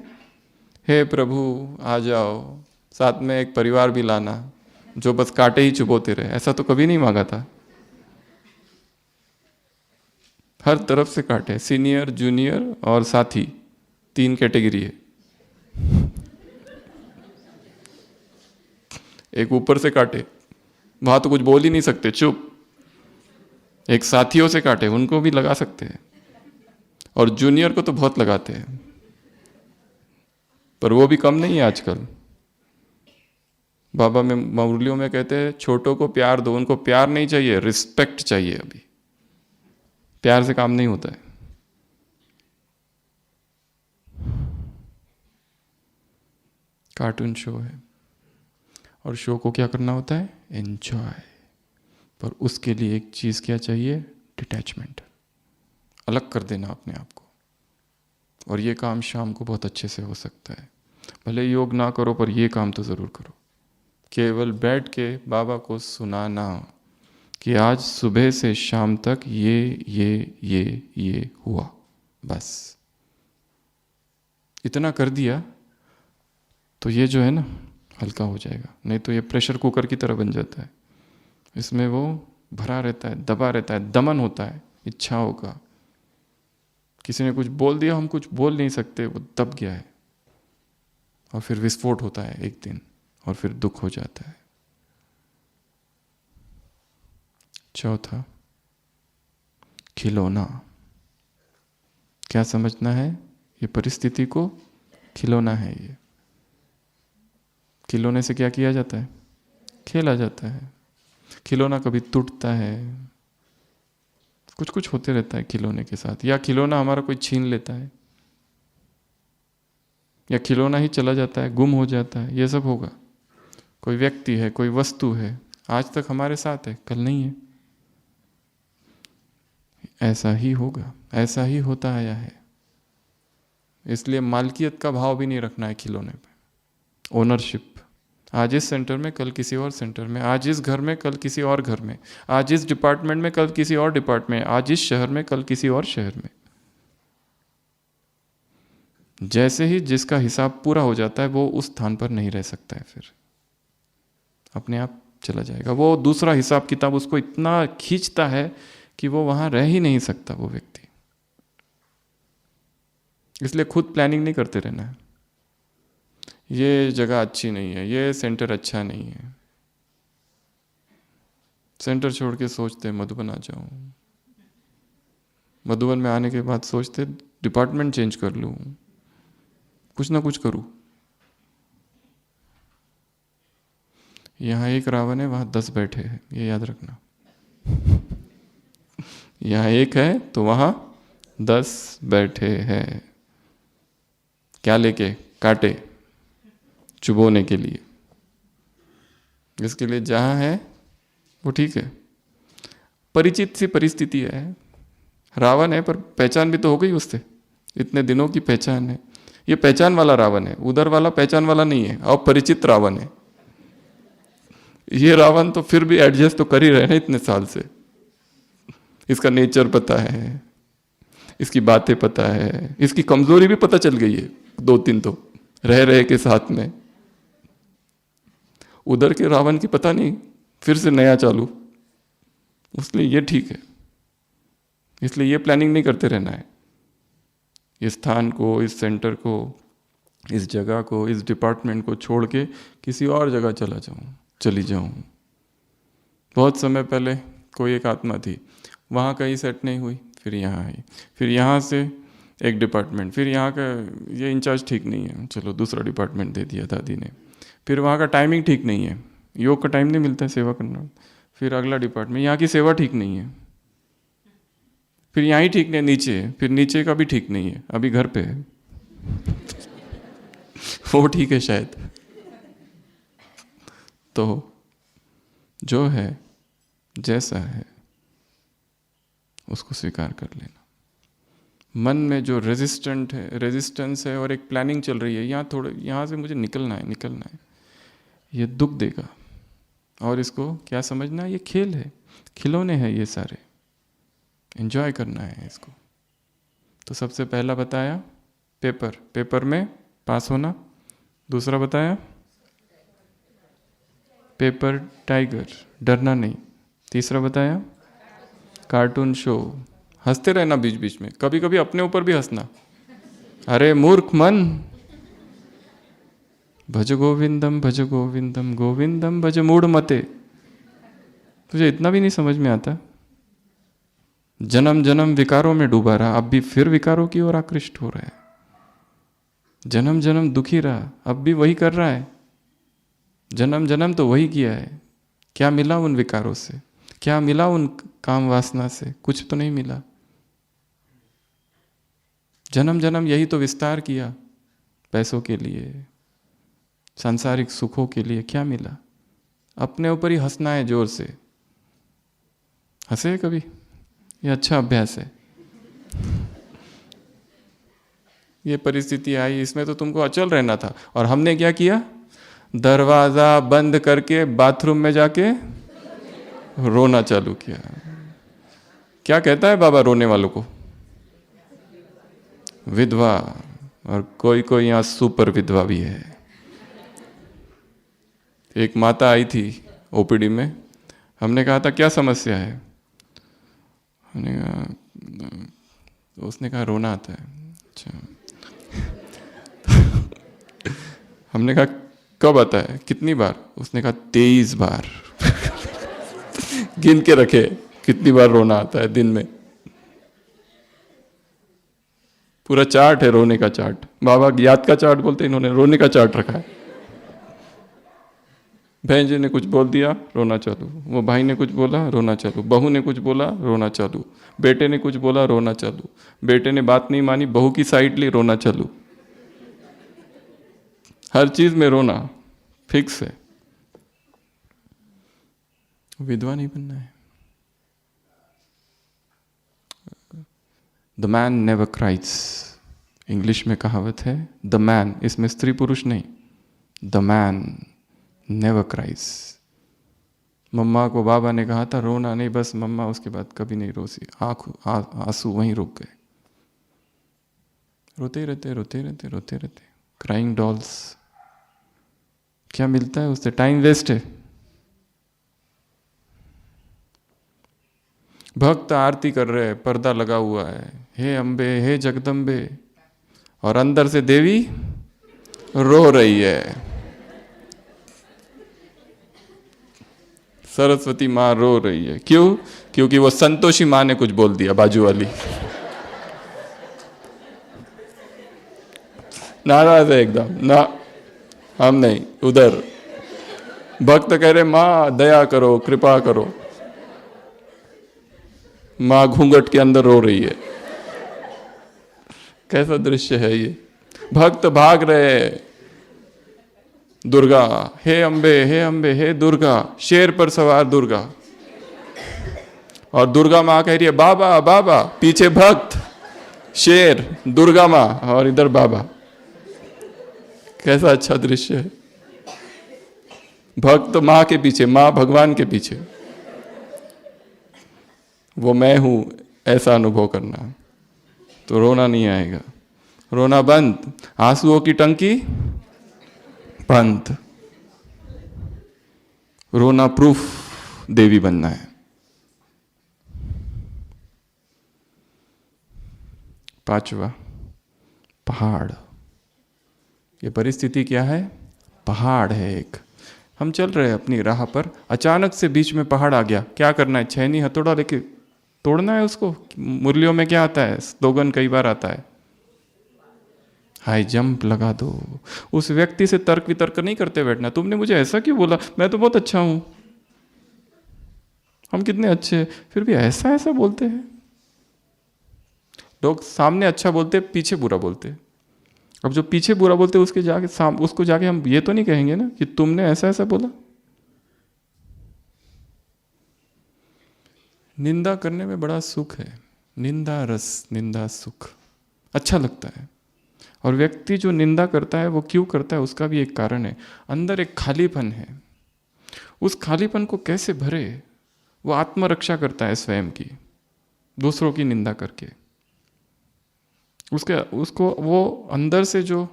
हे प्रभु आ जाओ, साथ में एक परिवार भी लाना जो बस काटे ही चुभोते रहे, ऐसा तो कभी नहीं मांगा था। हर तरफ से काटे, सीनियर, जूनियर और साथी, 3 कैटेगरी है। एक ऊपर से काटे, वहां तो कुछ बोल ही नहीं सकते, चुप। एक साथियों से काटे, उनको भी लगा सकते हैं, और जूनियर को तो बहुत लगाते हैं, पर वो भी कम नहीं है आजकल। बाबा में मुरलियों में कहते हैं छोटों को प्यार दो, उनको प्यार नहीं चाहिए, रिस्पेक्ट चाहिए। अभी प्यार से काम नहीं होता है। कार्टून शो है, और शो को क्या करना होता है, एंजॉय। पर उसके लिए एक चीज क्या चाहिए, डिटैचमेंट, अलग कर देना अपने आप को। और ये काम शाम को बहुत अच्छे से हो सकता है। भले योग ना करो, पर ये काम तो जरूर करो। केवल बैठ के बाबा को सुनाना कि आज सुबह से शाम तक ये हुआ, बस इतना कर दिया तो ये जो है ना हल्का हो जाएगा। नहीं तो ये प्रेशर कुकर की तरह बन जाता है, इसमें वो भरा रहता है, दबा रहता है, दमन होता है इच्छाओं का। किसी ने कुछ बोल दिया, हम कुछ बोल नहीं सकते, वो दब गया है, और फिर विस्फोट होता है एक दिन, और फिर दुख हो जाता है। चौथा, खिलौना। क्या समझना है, ये परिस्थिति को खिलौना है। ये खिलौने से क्या किया जाता है, खेला जाता है। खिलौना कभी टूटता है, कुछ कुछ होते रहता है खिलौने के साथ, या खिलौना हमारा कोई छीन लेता है, या खिलौना ही चला जाता है, गुम हो जाता है, ये सब होगा। कोई व्यक्ति है, कोई वस्तु है, आज तक हमारे साथ है, कल नहीं है। ऐसा ही होगा, ऐसा ही होता आया है। इसलिए मालकियत का भाव भी नहीं रखना है खिलौने पे। ओनरशिप, आज इस सेंटर में कल किसी और सेंटर में, आज इस घर में कल किसी और घर में, आज इस डिपार्टमेंट में कल किसी और डिपार्टमेंट, आज इस शहर में कल किसी और शहर में। जैसे ही जिसका हिसाब पूरा हो जाता है वो उस स्थान पर नहीं रह सकता है, फिर अपने आप चला जाएगा। वो दूसरा हिसाब किताब उसको इतना खींचता है कि वो वहां रह ही नहीं सकता वो व्यक्ति। इसलिए खुद प्लानिंग नहीं करते रहना है। ये जगह अच्छी नहीं है, ये सेंटर अच्छा नहीं है। सेंटर छोड़ के सोचते मधुबन आ जाऊं, मधुबन में आने के बाद सोचते डिपार्टमेंट चेंज कर लूं, कुछ ना कुछ करूं। यहाँ एक रावण है, वहां 10 बैठे हैं, ये याद रखना। यहाँ एक है तो वहां 10 बैठे हैं। क्या लेके? कांटे चुभोने के लिए। इसके लिए जहां है वो ठीक है, परिचित सी परिस्थिति है। रावण है पर पहचान भी तो हो गई उससे, इतने दिनों की पहचान है। ये पहचान वाला रावण है, उधर वाला पहचान वाला नहीं है, अपरिचित रावण है। ये रावण तो फिर भी एडजस्ट तो कर ही रहे ना इतने साल से। इसका नेचर पता है, इसकी बातें पता है, इसकी कमजोरी भी पता चल गई है 2-3 तो रह रहे के साथ में। उधर के रावण की पता नहीं, फिर से नया चालू। इसलिए ये ठीक है, इसलिए ये प्लानिंग नहीं करते रहना है। इस स्थान को, इस सेंटर को, इस जगह को, इस डिपार्टमेंट को छोड़ के किसी और जगह चली जाऊं। बहुत समय पहले कोई एक आत्मा थी, वहाँ कहीं सेट नहीं हुई, फिर यहाँ आई, फिर यहाँ से एक डिपार्टमेंट, फिर यहाँ का ये इंचार्ज ठीक नहीं है, चलो दूसरा डिपार्टमेंट दे दिया दादी ने। फिर वहाँ का टाइमिंग ठीक नहीं है, योग का टाइम नहीं मिलता है सेवा करना। फिर अगला डिपार्टमेंट, यहाँ की सेवा ठीक नहीं है। फिर यहाँ ही ठीक नहीं, नीचे, फिर नीचे का भी ठीक नहीं है, अभी घर पे है। वो ठीक है शायद। तो जो है जैसा है उसको स्वीकार कर लेना। मन में जो रेजिस्टेंस है और एक प्लानिंग चल रही है, यहाँ से मुझे निकलना है, ये दुख देगा। और इसको क्या समझना है, ये खेल है, खिलौने हैं ये सारे, एंजॉय करना है इसको। तो सबसे पहला बताया पेपर में पास होना। दूसरा बताया पेपर टाइगर, डरना नहीं। तीसरा बताया कार्टून शो, हंसते रहना बीच बीच में, कभी कभी अपने ऊपर भी हंसना। अरे मूर्ख मन, भज गोविंदम गोविंदम भज मूढ़ मते। तुझे इतना भी नहीं समझ में आता? जन्म जन्म विकारों में डूबा रहा, अब भी फिर विकारों की ओर आकृष्ट हो रहा है। जन्म जन्म दुखी रहा, अब भी वही कर रहा है। जन्म जन्म तो वही किया है। क्या मिला उन विकारों से? क्या मिला उन काम वासना से? कुछ तो नहीं मिला। जन्म जन्म यही तो विस्तार किया, पैसों के लिए, सांसारिक सुखों के लिए। क्या मिला? अपने ऊपर ही हंसना है जोर से। हंसे कभी? ये अच्छा अभ्यास है। ये परिस्थिति आई, इसमें तो तुमको अचल रहना था, और हमने क्या किया? दरवाजा बंद करके बाथरूम में जाके रोना चालू किया। क्या कहता है बाबा रोने वालों को? विधवा। और कोई कोई यहाँ सुपर विधवा भी है। एक माता आई थी ओपीडी में, हमने कहा था क्या समस्या है? उसने कहा रोना आता है। अच्छा। हमने कहा कब आता है, कितनी बार? उसने कहा 23 बार। गिन के रखे कितनी बार रोना आता है दिन में। पूरा चार्ट है, रोने का चार्ट। बाबा याद का चार्ट बोलते, इन्होंने रोने का चार्ट रखा है। बहन जी ने कुछ बोल दिया, रोना चालू। वो भाई ने कुछ बोला, रोना चालू। बहू ने कुछ बोला, रोना चालू। बेटे ने कुछ बोला, रोना चालू। बेटे ने बात नहीं मानी, बहू की साइड ली, रोना चालू। हर चीज में रोना फिक्स है। विधवा नहीं बनना है। The man never cries. English में कहावत है द मैन, इसमें स्त्री पुरुष नहीं, द मैन नेवर क्राइज। मम्मा को बाबा ने कहा था रोना नहीं, बस मम्मा उसके बाद कभी नहीं रोसी। आंसू वहीं रुक गए। रोते रहते। Crying dolls. क्या मिलता है उससे? टाइम वेस्ट है। भक्त आरती कर रहे हैं, पर्दा लगा हुआ है, हे अम्बे हे जगदम्बे, और अंदर से देवी रो रही है। सरस्वती माँ रो रही है। क्यों? क्योंकि वो संतोषी माँ ने कुछ बोल दिया, बाजू वाली नाराज है एकदम। ना, हम नहीं, उधर भक्त कह रहे माँ दया करो, कृपा करो। माँ घूंघट के अंदर रो रही है। कैसा दृश्य है ये? भक्त भाग रहे, दुर्गा, हे अंबे, हे अंबे, हे दुर्गा, शेर पर सवार दुर्गा। और दुर्गा माँ कह रही है बाबा बाबा, पीछे भक्त, शेर, दुर्गा माँ और इधर बाबा। कैसा अच्छा दृश्य है। भक्त माँ के पीछे, माँ भगवान के पीछे। वो मैं हूं ऐसा अनुभव करना, तो रोना नहीं आएगा। रोना बंद, आंसुओं की टंकी बंद। रोना प्रूफ देवी बनना है। पांचवा, पहाड़। ये परिस्थिति क्या है? पहाड़ है एक। हम चल रहे हैं अपनी राह पर, अचानक से बीच में पहाड़ आ गया। क्या करना है? छैनी हथौड़ा लेके तोड़ना है उसको। मुरलियों में क्या आता है? स्लोगन कई बार आता है, हाई जंप लगा दो। उस व्यक्ति से तर्क वितर्क नहीं करते बैठना, तुमने मुझे ऐसा क्यों बोला, मैं तो बहुत अच्छा हूं, हम कितने अच्छे हैं, फिर भी ऐसा ऐसा बोलते हैं। लोग सामने अच्छा बोलते, पीछे बुरा बोलते। अब जो पीछे बुरा बोलते उसके जाके उसको जाके हम ये तो नहीं कहेंगे ना कि तुमने ऐसा ऐसा बोला। निंदा करने में बड़ा सुख है। निंदा रस, निंदा सुख, अच्छा लगता है। और व्यक्ति जो निंदा करता है वो क्यों करता है, उसका भी एक कारण है। अंदर एक खालीपन है। उस खालीपन को कैसे भरे? वो आत्मरक्षा करता है स्वयं की, दूसरों की निंदा करके। उसको वो अंदर से जो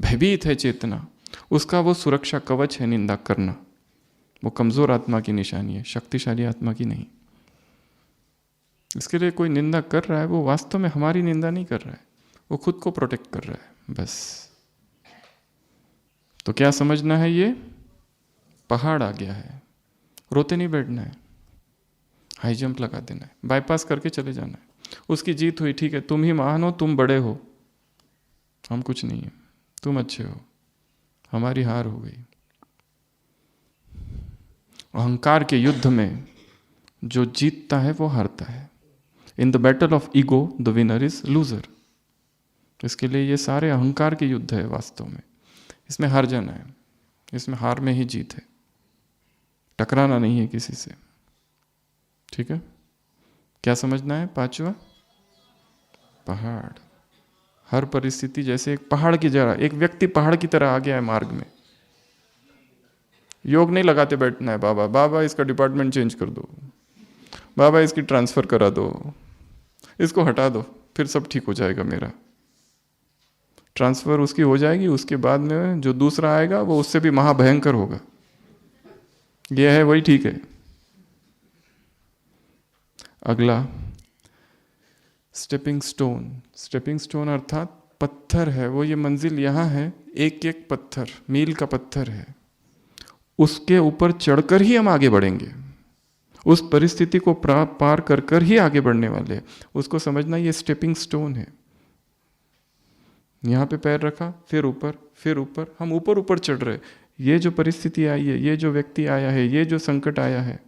भयभीत है चेतना, उसका वो सुरक्षा कवच है निंदा करना। वो कमजोर आत्मा की निशानी है, शक्तिशाली आत्मा की नहीं। इसके लिए कोई निंदा कर रहा है, वो वास्तव में हमारी निंदा नहीं कर रहा है, वो खुद को प्रोटेक्ट कर रहा है बस। तो क्या समझना है? ये पहाड़ आ गया है, रोते नहीं बैठना है, हाई जंप लगा देना है, बाईपास करके चले जाना है। उसकी जीत हुई, ठीक है, तुम ही महान हो, तुम बड़े हो, हम कुछ नहीं है, तुम अच्छे हो, हमारी हार हो गई। अहंकार के युद्ध में जो जीतता है वो हारता है। In the battle of ego the winner is loser. इसके लिए ये सारे अहंकार के युद्ध है वास्तव में। इसमें हार जाना है, इसमें हार में ही जीत है, टकराना नहीं है किसी से। ठीक है, क्या समझना है? पांचवा, पहाड़। हर परिस्थिति जैसे एक पहाड़ की तरह, एक व्यक्ति पहाड़ की तरह आ गया है मार्ग में। योग नहीं लगाते बैठना है, बाबा बाबा इसका डिपार्टमेंट चेंज कर दो, बाबा इसकी ट्रांसफर करा दो, इसको हटा दो, फिर सब ठीक हो जाएगा मेरा। ट्रांसफर उसकी हो जाएगी, उसके बाद में जो दूसरा आएगा वो उससे भी महाभयंकर होगा। यह है वही ठीक है। अगला, स्टेपिंग स्टोन। स्टेपिंग स्टोन अर्थात पत्थर है वो। ये मंजिल यहाँ है, एक एक पत्थर, मील का पत्थर है, उसके ऊपर चढ़कर ही हम आगे बढ़ेंगे। उस परिस्थिति को पार कर कर ही आगे बढ़ने वाले हैं। उसको समझना, ये स्टेपिंग स्टोन है। यहाँ पे पैर रखा, फिर ऊपर, फिर ऊपर, हम ऊपर ऊपर चढ़ रहे। ये जो परिस्थिति आई है, ये जो व्यक्ति आया है, ये जो संकट आया है,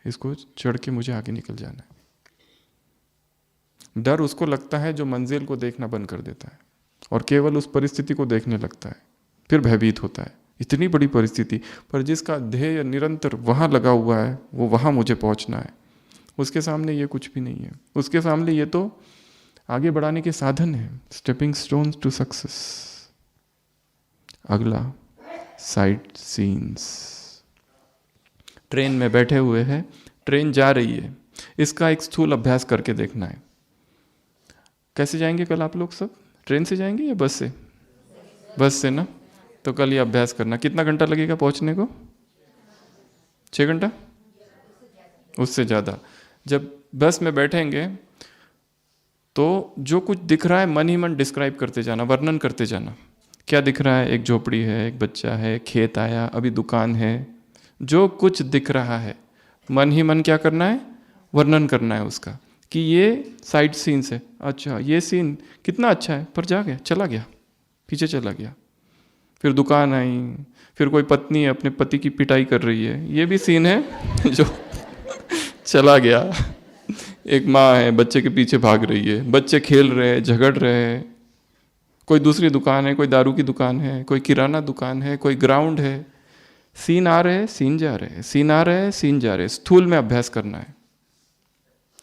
इसको चढ़ के मुझे आगे निकल जाना है। डर उसको लगता है जो मंजिल को देखना बंद कर देता है और केवल उस परिस्थिति को देखने लगता है, फिर भयभीत होता है। इतनी बड़ी परिस्थिति पर जिसका ध्येय निरंतर वहाँ लगा हुआ है, वो वहाँ मुझे पहुँचना है, उसके सामने ये कुछ भी नहीं है। उसके सामने ये तो आगे बढ़ाने के साधन है, स्टेपिंग स्टोन्स टू सक्सेस। अगला, साइट सीन्स। ट्रेन में बैठे हुए हैं, ट्रेन जा रही है, इसका एक स्थूल अभ्यास करके देखना है। कैसे जाएंगे कल आप लोग सब? ट्रेन से जाएंगे या बस से? बस से ना? तो कल ये अभ्यास करना। कितना घंटा लगेगा पहुंचने को? 6 घंटा? उससे ज़्यादा। जब बस में बैठेंगे तो जो कुछ दिख रहा है मन ही मन डिस्क्राइब करते जाना, वर्णन करते जाना क्या दिख रहा है? एक झोपड़ी है, एक बच्चा है, खेत आया, अभी दुकान है, जो कुछ दिख रहा है मन ही मन क्या करना है? वर्णन करना है उसका कि ये साइड सीन्स है। अच्छा ये सीन कितना अच्छा है, पर जा गया, चला गया, पीछे चला गया। फिर दुकान आई, फिर कोई पत्नी अपने पति की पिटाई कर रही है, ये भी सीन है जो चला गया। एक माँ है, बच्चे के पीछे भाग रही है, बच्चे खेल रहे हैं, झगड़ रहे हैं। कोई दूसरी दुकान है, कोई दारू की दुकान है, कोई किराना दुकान है, कोई ग्राउंड है। सीन आ रहे हैं, सीन जा रहे हैं, सीन आ रहे हैं, सीन जा रहे हैं। स्थूल में अभ्यास करना है।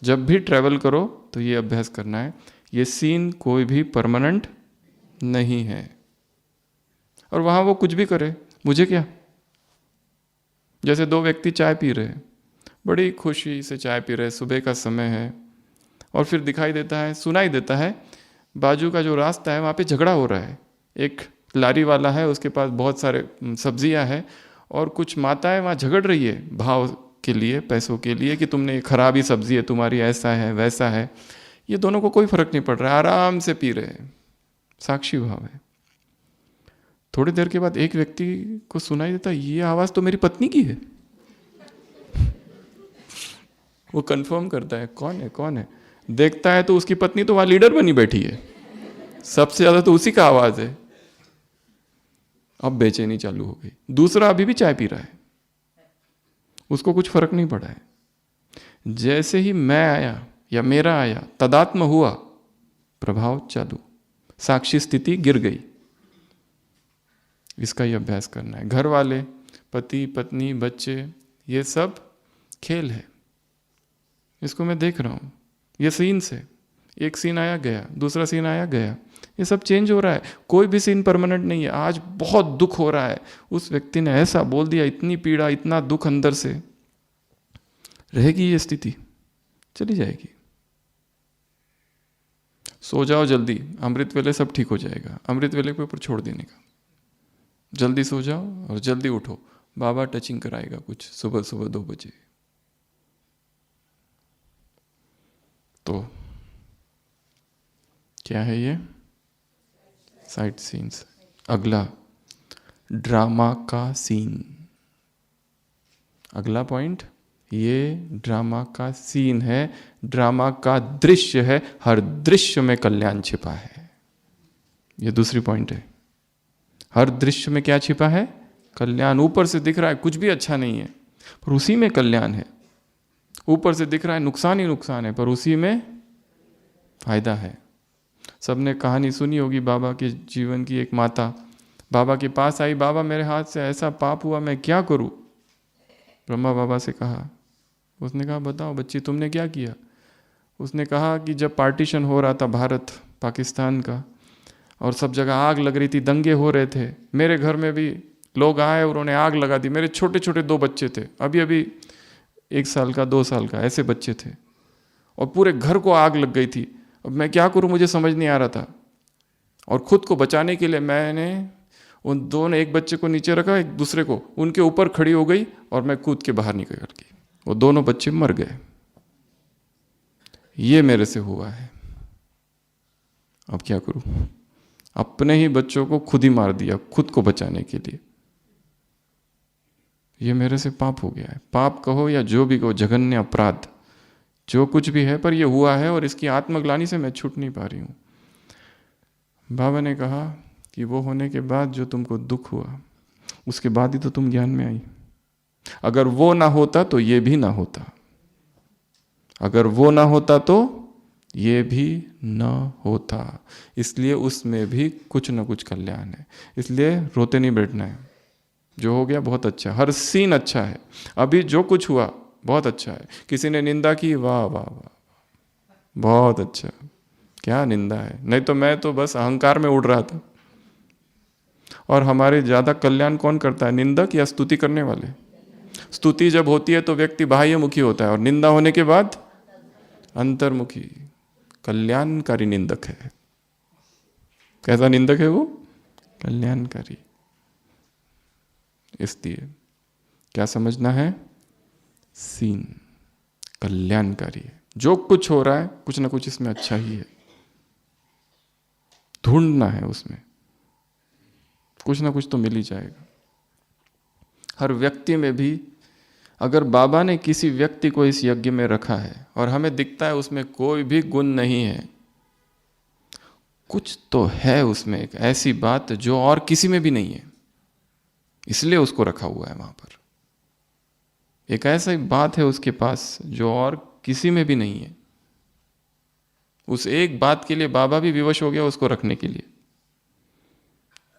जब भी ट्रैवल करो तो ये अभ्यास करना है, ये सीन कोई भी परमानेंट नहीं है। और वहाँ वो कुछ भी करे, मुझे क्या। जैसे दो व्यक्ति चाय पी रहे हैं, बड़ी खुशी से चाय पी रहे, सुबह का समय है, और फिर दिखाई देता है, सुनाई देता है, बाजू का जो रास्ता है वहाँ पे झगड़ा हो रहा है। एक लारी वाला है, उसके पास बहुत सारे सब्जियाँ हैं, और कुछ माताएं वहाँ झगड़ रही है भाव के लिए, पैसों के लिए, कि तुमने खराब ही सब्जी है तुम्हारी, ऐसा है वैसा है। ये दोनों को कोई फर्क नहीं पड़ रहा है, आराम से पी रहे हैं, साक्षी भाव है। थोड़ी देर के बाद एक व्यक्ति को सुनाई देता, ये आवाज़ तो मेरी पत्नी की है। वो कंफर्म करता है, कौन है कौन है। देखता है तो उसकी पत्नी तो वहाँ लीडर बनी बैठी है, सबसे ज़्यादा तो उसी का आवाज़ है। अब बेचैनी चालू हो गई। दूसरा अभी भी चाय पी रहा है, उसको कुछ फर्क नहीं पड़ा है। जैसे ही मैं आया या मेरा आया, तदात्म हुआ, प्रभाव चालू, साक्षी स्थिति गिर गई। इसका ही अभ्यास करना है। घर वाले, पति पत्नी, बच्चे, ये सब खेल है। इसको मैं देख रहा हूँ, ये सीन से एक सीन आया गया, दूसरा सीन आया गया, ये सब चेंज हो रहा है। कोई भी सीन परमानेंट नहीं है। आज बहुत दुख हो रहा है, उस व्यक्ति ने ऐसा बोल दिया, इतनी पीड़ा, इतना दुख अंदर से, रहेगी ये स्थिति, चली जाएगी। सो जाओ जल्दी, अमृत वेले सब ठीक हो जाएगा। अमृत वेले के ऊपर छोड़ देने का, जल्दी सो जाओ और जल्दी उठो, बाबा टचिंग कराएगा कुछ सुबह सुबह 2 बजे। तो क्या है ये? Side scenes. अगला, ड्रामा का सीन। अगला पॉइंट, ये ड्रामा का सीन है, ड्रामा का दृश्य है, हर दृश्य में कल्याण छिपा है। ये दूसरी पॉइंट है। हर दृश्य में क्या छिपा है? कल्याण। ऊपर से दिख रहा है कुछ भी अच्छा नहीं है, पर उसी में कल्याण है। ऊपर से दिख रहा है नुकसान ही नुकसान है, पर उसी में फायदा है। सबने कहानी सुनी होगी बाबा के जीवन की। एक माता बाबा के पास आई, बाबा मेरे हाथ से ऐसा पाप हुआ, मैं क्या करूं? ब्रह्मा बाबा से कहा। उसने कहा बताओ बच्ची तुमने क्या किया? उसने कहा कि जब पार्टीशन हो रहा था भारत पाकिस्तान का, और सब जगह आग लग रही थी, दंगे हो रहे थे, मेरे घर में भी लोग आए और उन्होंने आग लगा दी। मेरे छोटे छोटे 2 बच्चे थे, अभी अभी 1 साल का 2 साल का ऐसे बच्चे थे, और पूरे घर को आग लग गई थी। अब मैं क्या करूं, मुझे समझ नहीं आ रहा था। और खुद को बचाने के लिए मैंने उन दोनों, एक बच्चे को नीचे रखा, एक दूसरे को उनके ऊपर खड़ी हो गई, और मैं कूद के बाहर निकल गई। वो दोनों बच्चे मर गए। ये मेरे से हुआ है। अब क्या करूं? अपने ही बच्चों को खुद ही मार दिया, खुद को बचाने के लिए। ये मेरे से पाप हो गया है। पाप कहो या जो भी कहो, जघन्य अपराध, जो कुछ भी है, पर ये हुआ है, और इसकी आत्मग्लानि से मैं छूट नहीं पा रही हूं। बाबा ने कहा कि वो होने के बाद जो तुमको दुख हुआ, उसके बाद ही तो तुम ज्ञान में आई। अगर वो ना होता तो ये भी ना होता, अगर वो ना होता तो ये भी न होता। इसलिए उसमें भी कुछ न कुछ कल्याण है। इसलिए रोते नहीं बैठना है। जो हो गया बहुत अच्छा, हर सीन अच्छा है। अभी जो कुछ हुआ बहुत अच्छा है। किसी ने निंदा की, वाह वाह वाह, बहुत अच्छा। क्या निंदा है? नहीं तो मैं तो बस अहंकार में उड़ रहा था। और हमारे ज्यादा कल्याण कौन करता है, निंदक या स्तुति करने वाले? स्तुति जब होती है तो व्यक्ति बाह्यमुखी होता है, और निंदा होने के बाद अंतर्मुखी, कल्याणकारी निंदक है। कैसा निंदक है वो? कल्याणकारी। इसलिए क्या समझना है? सीन कल्याणकारी है। जो कुछ हो रहा है कुछ ना कुछ इसमें अच्छा ही है, ढूंढना है उसमें। कुछ ना कुछ तो मिल ही जाएगा। हर व्यक्ति में भी अगर बाबा ने किसी व्यक्ति को इस यज्ञ में रखा है और हमें दिखता है उसमें कोई भी गुण नहीं है, कुछ तो है उसमें एक ऐसी बात जो और किसी में भी नहीं है, इसलिए उसको रखा हुआ है वहां पर। एक ऐसी बात है उसके पास जो और किसी में भी नहीं है। उस एक बात के लिए बाबा भी विवश हो गया उसको रखने के लिए।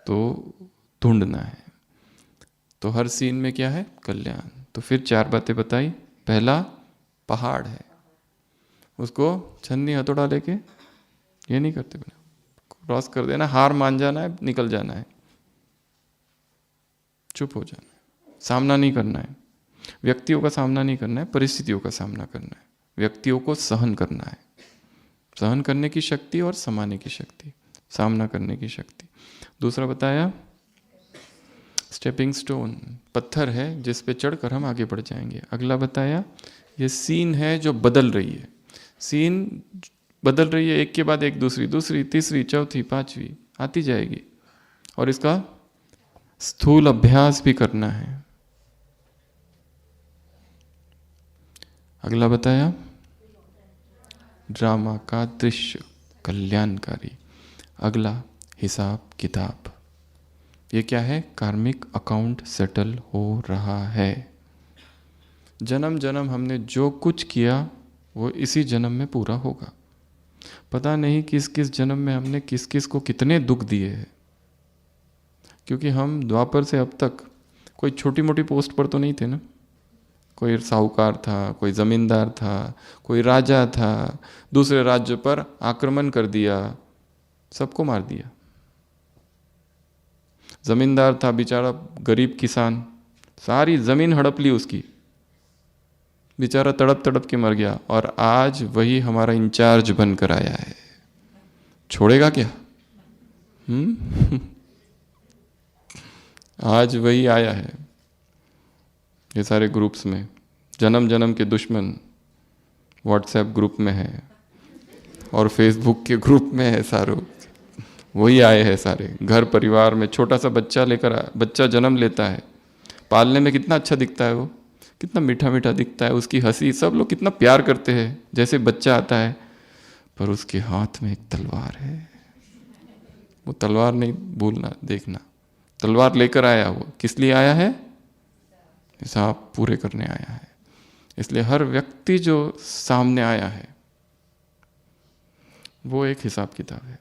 तो ढूंढना है। तो हर सीन में क्या है? कल्याण। तो फिर 4 बातें बताई। पहला पहाड़ है, उसको छन्नी हथौड़ा लेके ये नहीं करते, बिना क्रॉस कर देना, हार मान जाना है, निकल जाना है, चुप हो जाना है, सामना नहीं करना है। व्यक्तियों का सामना नहीं करना है, परिस्थितियों का सामना करना है। व्यक्तियों को सहन करना है, सहन करने की शक्ति और समाने की शक्ति, सामना करने की शक्ति। दूसरा बताया स्टेपिंग स्टोन, पत्थर है जिस पे चढ़कर हम आगे बढ़ जाएंगे। अगला बताया ये सीन है जो बदल रही है, सीन बदल रही है, एक के बाद एक, दूसरी दूसरी तीसरी चौथी पांचवी आती जाएगी, और इसका स्थूल अभ्यास भी करना है। अगला बताया ड्रामा का दृश्य कल्याणकारी। अगला हिसाब किताब, ये क्या है? कार्मिक अकाउंट सेटल हो रहा है। जन्म जन्म हमने जो कुछ किया वो इसी जन्म में पूरा होगा। पता नहीं किस किस जन्म में हमने किस किस को कितने दुख दिए हैं, क्योंकि हम द्वापर से अब तक कोई छोटी मोटी पोस्ट पर तो नहीं थे ना। कोई साहूकार था, कोई जमींदार था, कोई राजा था, दूसरे राज्य पर आक्रमण कर दिया, सबको मार दिया। जमींदार था बेचारा, गरीब किसान, सारी जमीन हड़प ली उसकी, बेचारा तड़प तड़प के मर गया। और आज वही हमारा इंचार्ज बनकर आया है, छोड़ेगा क्या? आज वही आया है। ये सारे ग्रुप्स में जन्म जन्म के दुश्मन व्हाट्सएप ग्रुप में है और फेसबुक के ग्रुप में है, सारे वही आए हैं सारे। घर परिवार में छोटा सा बच्चा बच्चा जन्म लेता है, पालने में कितना अच्छा दिखता है, वो कितना मीठा मीठा दिखता है, उसकी हंसी, सब लोग कितना प्यार करते हैं जैसे बच्चा आता है, पर उसके हाथ में एक तलवार है। वो तलवार नहीं भूलना, देखना, तलवार लेकर आया। वो किस लिए आया है? हिसाब पूरे करने आया है। इसलिए हर व्यक्ति जो सामने आया है वो एक हिसाब किताब है।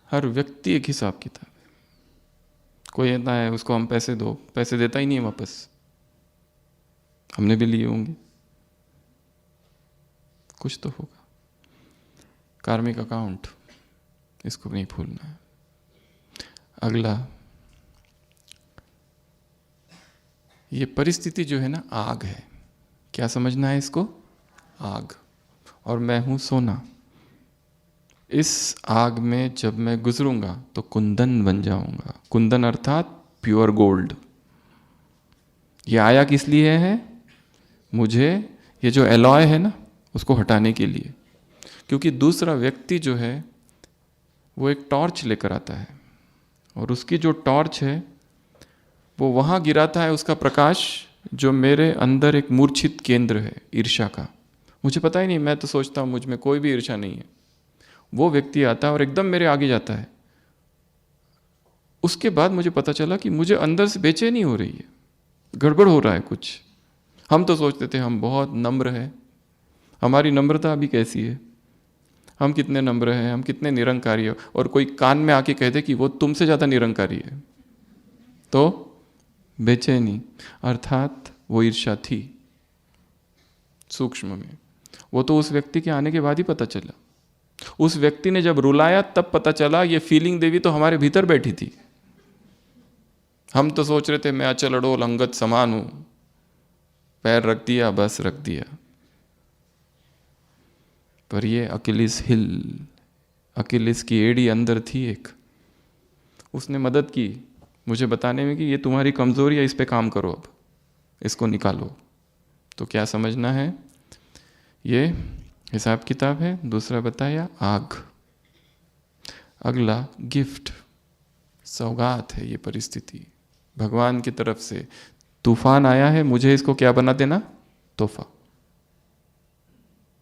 हर व्यक्ति एक हिसाब किताब है। कोई कहता है उसको हम पैसे दो, पैसे देता ही नहीं है वापस, हमने भी लिए होंगे, कुछ तो होगा। कार्मिक अकाउंट, इसको नहीं भूलना है। अगला, ये परिस्थिति जो है ना, आग है। क्या समझना है इसको? आग, और मैं हूं सोना। इस आग में जब मैं गुजरूंगा तो कुंदन बन जाऊंगा। कुंदन अर्थात प्योर गोल्ड। ये आया किस लिए है? मुझे ये जो एलॉय है ना, उसको हटाने के लिए। क्योंकि दूसरा व्यक्ति जो है वो एक टॉर्च लेकर आता है, और उसकी जो टॉर्च है वो वहाँ गिराता है उसका प्रकाश, जो मेरे अंदर एक मूर्छित केंद्र है ईर्ष्या का। मुझे पता ही नहीं, मैं तो सोचता हूँ मुझ में कोई भी ईर्ष्या नहीं है। वो व्यक्ति आता है और एकदम मेरे आगे जाता है। उसके बाद मुझे पता चला कि मुझे अंदर से बेचैनी हो रही है, गड़बड़ हो रहा है कुछ। हम तो सोचते थे हम बहुत नम्र हैं, हमारी नम्रता अभी कैसी है, हम कितने नम्र हैं, हम कितने निरंकारी हैं, और कोई कान में आके कह दे कि वो तुमसे ज़्यादा निरंकारी है, तो बेचैनी, अर्थात वो ईर्ष्या थी सूक्ष्म में। वो तो उस व्यक्ति के आने के बाद ही पता चला। उस व्यक्ति ने जब रुलाया तब पता चला ये फीलिंग देवी तो हमारे भीतर बैठी थी। हम तो सोच रहे थे मैं अचल अडोल अंगत समान हूं, पैर रख दिया, बस रख दिया। पर ये अकिलिस हिल, अकिलिस की एड़ी अंदर थी एक, उसने मदद की मुझे बताने में कि ये तुम्हारी कमजोरी है, इस पे काम करो, अब इसको निकालो। तो क्या समझना है? ये हिसाब किताब है। दूसरा बताया आग। अगला गिफ्ट, सौगात है ये परिस्थिति भगवान की तरफ से। तूफान आया है, मुझे इसको क्या बना देना, तोहफा।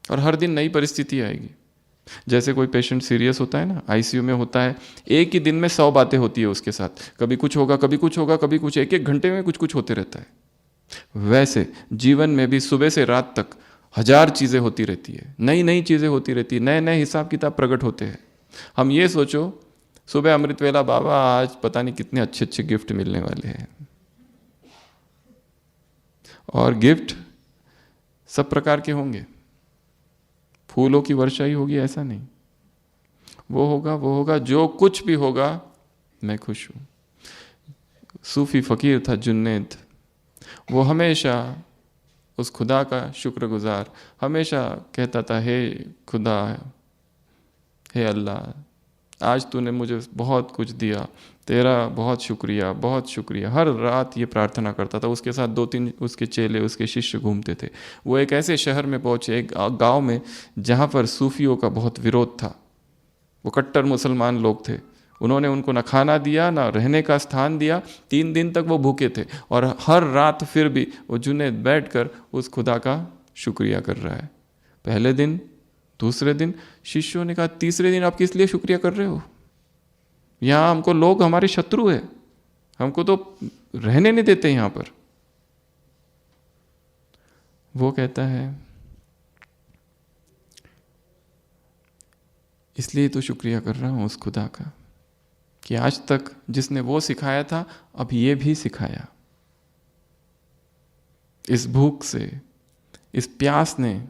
और हर दिन नई परिस्थिति आएगी। जैसे कोई पेशेंट सीरियस होता है ना, आईसीयू में होता है, एक ही दिन में 100 बातें होती है उसके साथ, कभी कुछ होगा, कभी कुछ होगा, कभी कुछ, एक एक घंटे में कुछ कुछ होते रहता है। वैसे जीवन में भी सुबह से रात तक 1000 चीजें होती रहती है, नई नई चीजें होती रहती है, नए नए हिसाब किताब प्रकट होते हैं। हम ये सोचो, सुबह अमृत वेला बाबा आज पता नहीं कितने अच्छे अच्छे गिफ्ट मिलने वाले हैं, और गिफ्ट सब प्रकार के होंगे, फूलों की वर्षा ही होगी ऐसा नहीं, वो होगा, जो कुछ भी होगा मैं खुश हूं। सूफी फकीर था जुन्नैद, वो हमेशा उस खुदा का शुक्रगुजार, हमेशा कहता था, हे खुदा, हे अल्लाह, आज तूने मुझे बहुत कुछ दिया, तेरा बहुत शुक्रिया, बहुत शुक्रिया। हर रात ये प्रार्थना करता था। उसके साथ 2-3 उसके चेले, उसके शिष्य घूमते थे। वो एक ऐसे शहर में पहुंचे, एक गांव में, जहां पर सूफियों का बहुत विरोध था। वो कट्टर मुसलमान लोग थे। उन्होंने उनको न खाना दिया, न रहने का स्थान दिया। 3 दिन तक वो भूखे थे, और हर रात फिर भी वो जुनैद बैठकर उस खुदा का शुक्रिया कर रहा है। पहले दिन, दूसरे दिन, शिष्यों ने कहा, तीसरे दिन आप किस लिए शुक्रिया कर रहे हो? यहां हमको लोग हमारे शत्रु है, हमको तो रहने नहीं देते यहां पर। वो कहता है, इसलिए तो शुक्रिया कर रहा हूं उस खुदा का कि आज तक जिसने वो सिखाया था, अब ये भी सिखाया। इस भूख से, इस प्यास ने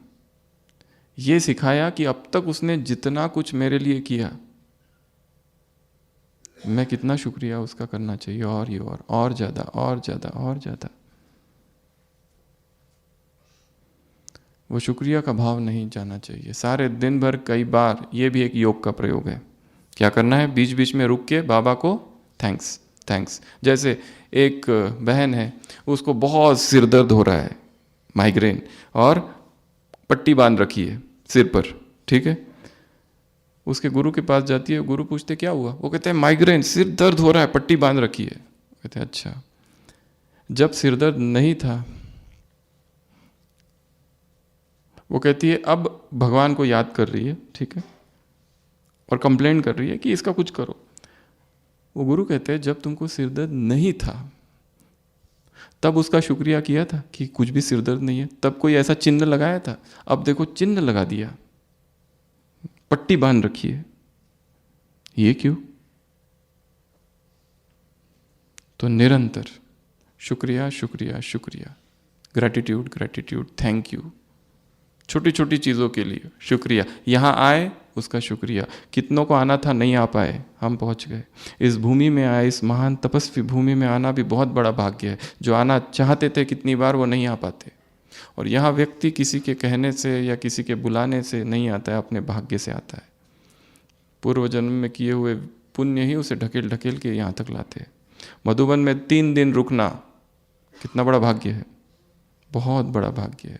ये सिखाया कि अब तक उसने जितना कुछ मेरे लिए किया, मैं कितना शुक्रिया उसका करना चाहिए, और ये और ज्यादा, और ज्यादा, और ज्यादा। वो शुक्रिया का भाव नहीं जाना चाहिए। सारे दिन भर कई बार, ये भी एक योग का प्रयोग है। क्या करना है? बीच बीच में रुक के बाबा को थैंक्स थैंक्स। जैसे एक बहन है, उसको बहुत सिर दर्द हो रहा है, माइग्रेन, और पट्टी बांध रखी है सिर पर, ठीक है। उसके गुरु के पास जाती है, गुरु पूछते क्या हुआ? वो कहते हैं माइग्रेन, सिर दर्द हो रहा है, पट्टी बांध रखी है। कहते हैं अच्छा। जब सिर दर्द नहीं था, वो कहती है अब भगवान को याद कर रही है, ठीक है, और कंप्लेंट कर रही है कि इसका कुछ करो। वो गुरु कहते हैं जब तुमको सिर दर्द नहीं था तब उसका शुक्रिया किया था कि कुछ भी सिर दर्द नहीं है, तब कोई ऐसा चिन्ह लगाया था, अब देखो चिन्ह लगा दिया, पट्टी बांध रखी है, ये क्यों? तो निरंतर शुक्रिया शुक्रिया शुक्रिया, ग्रैटिट्यूड ग्रैटिट्यूड, थैंक यू, छोटी छोटी चीज़ों के लिए शुक्रिया। यहाँ आए उसका शुक्रिया। कितनों को आना था, नहीं आ पाए, हम पहुँच गए। इस भूमि में आए, इस महान तपस्वी भूमि में आना भी बहुत बड़ा भाग्य है। जो आना चाहते थे कितनी बार, वो नहीं आ पाते। और यहाँ व्यक्ति किसी के कहने से या किसी के बुलाने से नहीं आता है, अपने भाग्य से आता है। पूर्व जन्म में किए हुए पुण्य ही उसे ढकेल ढकेल के यहाँ तक लाते हैं। मधुबन में 3 दिन रुकना कितना बड़ा भाग्य है, बहुत बड़ा भाग्य है।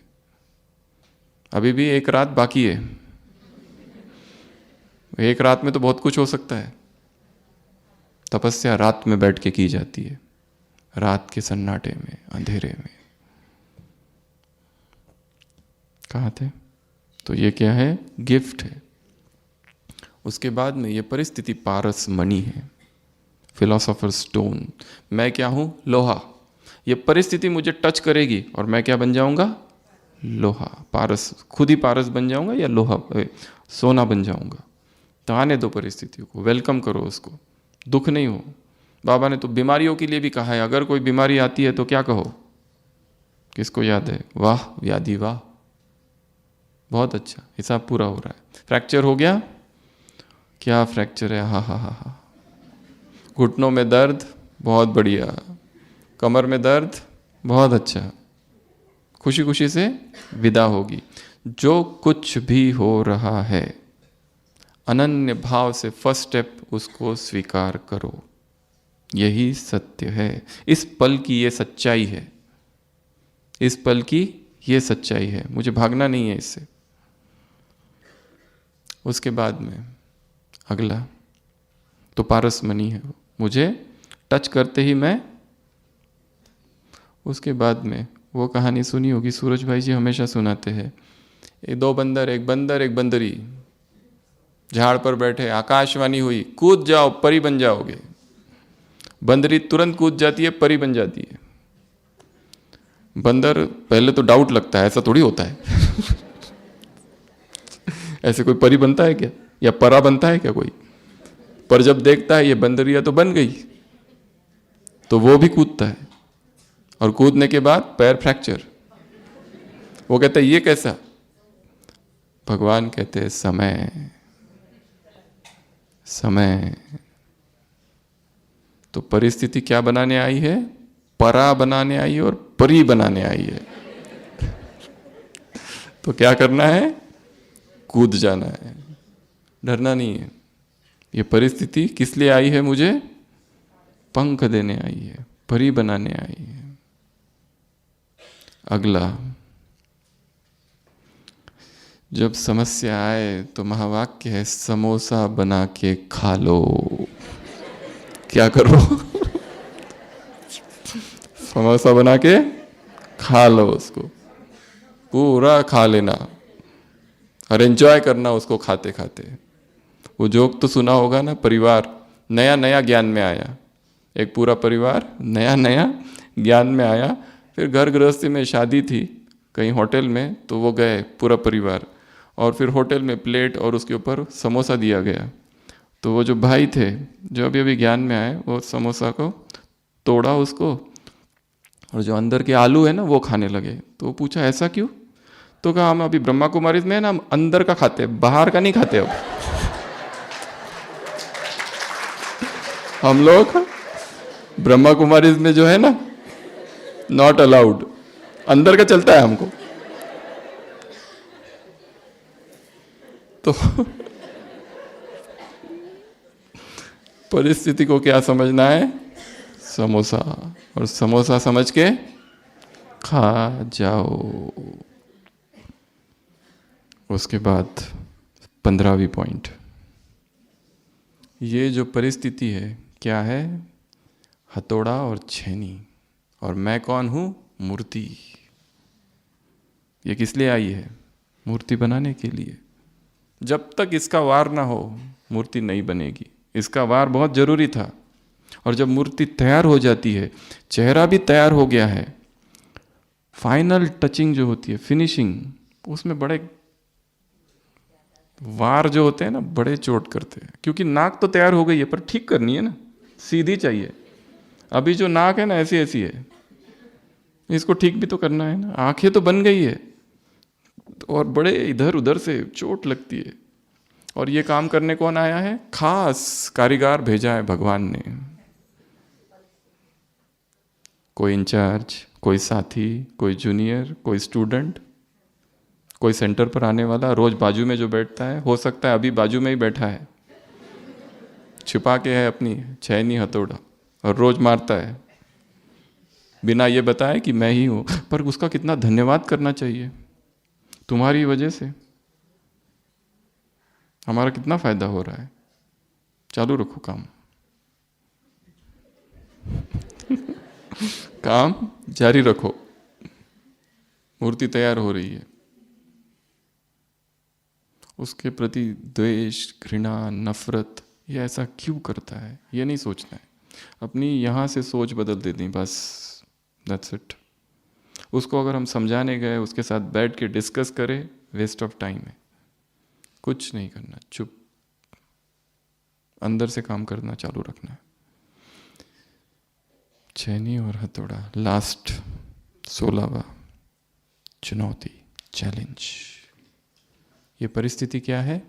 अभी भी 1 रात बाकी है। 1 रात में तो बहुत कुछ हो सकता है। तपस्या रात में बैठ के की जाती है, रात के सन्नाटे में, अंधेरे में। कहाँ थे? तो ये क्या है? गिफ्ट है। उसके बाद में ये परिस्थिति पारस मणि है, फिलोसोफर स्टोन। मैं क्या हूं? लोहा। ये परिस्थिति मुझे टच करेगी और मैं क्या बन जाऊंगा? लोहा। पारस, खुद ही पारस बन जाऊंगा या लोहा, सोना बन जाऊंगा। तो आने दो परिस्थितियों को, वेलकम करो उसको, दुख नहीं हो। बाबा ने तो बीमारियों के लिए भी कहा है, अगर कोई बीमारी आती है तो क्या कहो? किसको याद है? वाह व्याधि वाह, बहुत अच्छा, हिसाब पूरा हो रहा है। फ्रैक्चर हो गया? क्या फ्रैक्चर है? हा हा हा हा। घुटनों में दर्द? बहुत बढ़िया। कमर में दर्द? बहुत अच्छा। खुशी खुशी से विदा होगी। जो कुछ भी हो रहा है, अनन्य भाव से फर्स्ट स्टेप उसको स्वीकार करो। यही सत्य है। इस पल की ये सच्चाई है, इस पल की ये सच्चाई है, मुझे भागना नहीं है इससे। उसके बाद में अगला तो पारस मणि है वो। मुझे टच करते ही मैं। उसके बाद में वो कहानी सुनी होगी, सूरज भाई जी हमेशा सुनाते हैं, दो बंदर, एक बंदर एक बंदरी, झाड़ पर बैठे, आकाशवाणी हुई, कूद जाओ परी बन जाओगे। बंदरी तुरंत कूद जाती है, परी बन जाती है। बंदर पहले तो डाउट लगता है, ऐसा थोड़ी होता है ऐसे कोई परी बनता है क्या, या परा बनता है क्या कोई? पर जब देखता है ये बंदरिया तो बन गई, तो वो भी कूदता है, और कूदने के बाद पैर फ्रैक्चर। वो कहता है ये कैसा? भगवान कहते हैं समय, समय। तो परिस्थिति क्या बनाने आई है? परा बनाने आई है और परी बनाने आई है। तो क्या करना है? कूद जाना है, डरना नहीं है। ये परिस्थिति किस लिए आई है? मुझे पंख देने आई है, परी बनाने आई है। अगला, जब समस्या आए तो महावाक्य है, समोसा बना के खा लो। क्या करो? समोसा बना के खा लो, उसको पूरा खा लेना और एंजॉय करना उसको खाते खाते। वो जोक तो सुना होगा ना, परिवार नया नया ज्ञान में आया, एक पूरा परिवार नया नया ज्ञान में आया। फिर घर गृहस्थी में शादी थी कहीं होटल में, तो वो गए पूरा परिवार, और फिर होटल में प्लेट और उसके ऊपर समोसा दिया गया। तो वो जो भाई थे जो अभी अभी ज्ञान में आए, वो समोसा को तोड़ा उसको, और जो अंदर के आलू है ना वो खाने लगे। तो वो पूछा ऐसा क्यों? तो कहा हम अभी ब्रह्मा कुमारी में ना, हम अंदर का खाते हैं, बाहर का नहीं खाते। अब हम लोग ब्रह्मा कुमारी में जो है ना, नॉट अलाउड, अंदर का चलता है हमको। तो परिस्थिति को क्या समझना है? समोसा, और समोसा समझ के खा जाओ। उसके बाद 15वीं पॉइंट, ये जो परिस्थिति है क्या है? हथौड़ा और छेनी, और मैं कौन हूं? मूर्ति। ये किस लिए आई है? मूर्ति बनाने के लिए। जब तक इसका वार ना हो मूर्ति नहीं बनेगी। इसका वार बहुत जरूरी था, और जब मूर्ति तैयार हो जाती है, चेहरा भी तैयार हो गया है, फाइनल टचिंग जो होती है, फिनिशिंग, उसमें बड़े वार जो होते हैं ना, बड़े चोट करते हैं। क्योंकि नाक तो तैयार हो गई है, पर ठीक करनी है ना, सीधी चाहिए। अभी जो नाक है ना ऐसी ऐसी है, इसको ठीक भी तो करना है ना। आंखें तो बन गई है, और बड़े इधर उधर से चोट लगती है। और ये काम करने कौन आया है? खास कारीगर भेजा है भगवान ने। कोई इंचार्ज, कोई साथी, कोई जूनियर, कोई स्टूडेंट, कोई सेंटर पर आने वाला, रोज बाजू में जो बैठता है, हो सकता है अभी बाजू में ही बैठा है, छिपा के है अपनी छेनी हथौड़ा, और रोज मारता है बिना ये बताए कि मैं ही हूं। पर उसका कितना धन्यवाद करना चाहिए, तुम्हारी वजह से हमारा कितना फायदा हो रहा है। चालू रखो काम काम जारी रखो। मूर्ति तैयार हो रही है, उसके प्रति द्वेष, घृणा, नफरत, ये ऐसा क्यों करता है, ये नहीं सोचना है। अपनी यहाँ से सोच बदल देनी, बस, दैट्स इट। उसको अगर हम समझाने गए, उसके साथ बैठ के डिस्कस करें, वेस्ट ऑफ टाइम है। कुछ नहीं करना, चुप, अंदर से काम करना चालू रखना है। छेनी और हथौड़ा। लास्ट 16वां, चुनौती, चैलेंज। ये परिस्थिति क्या है?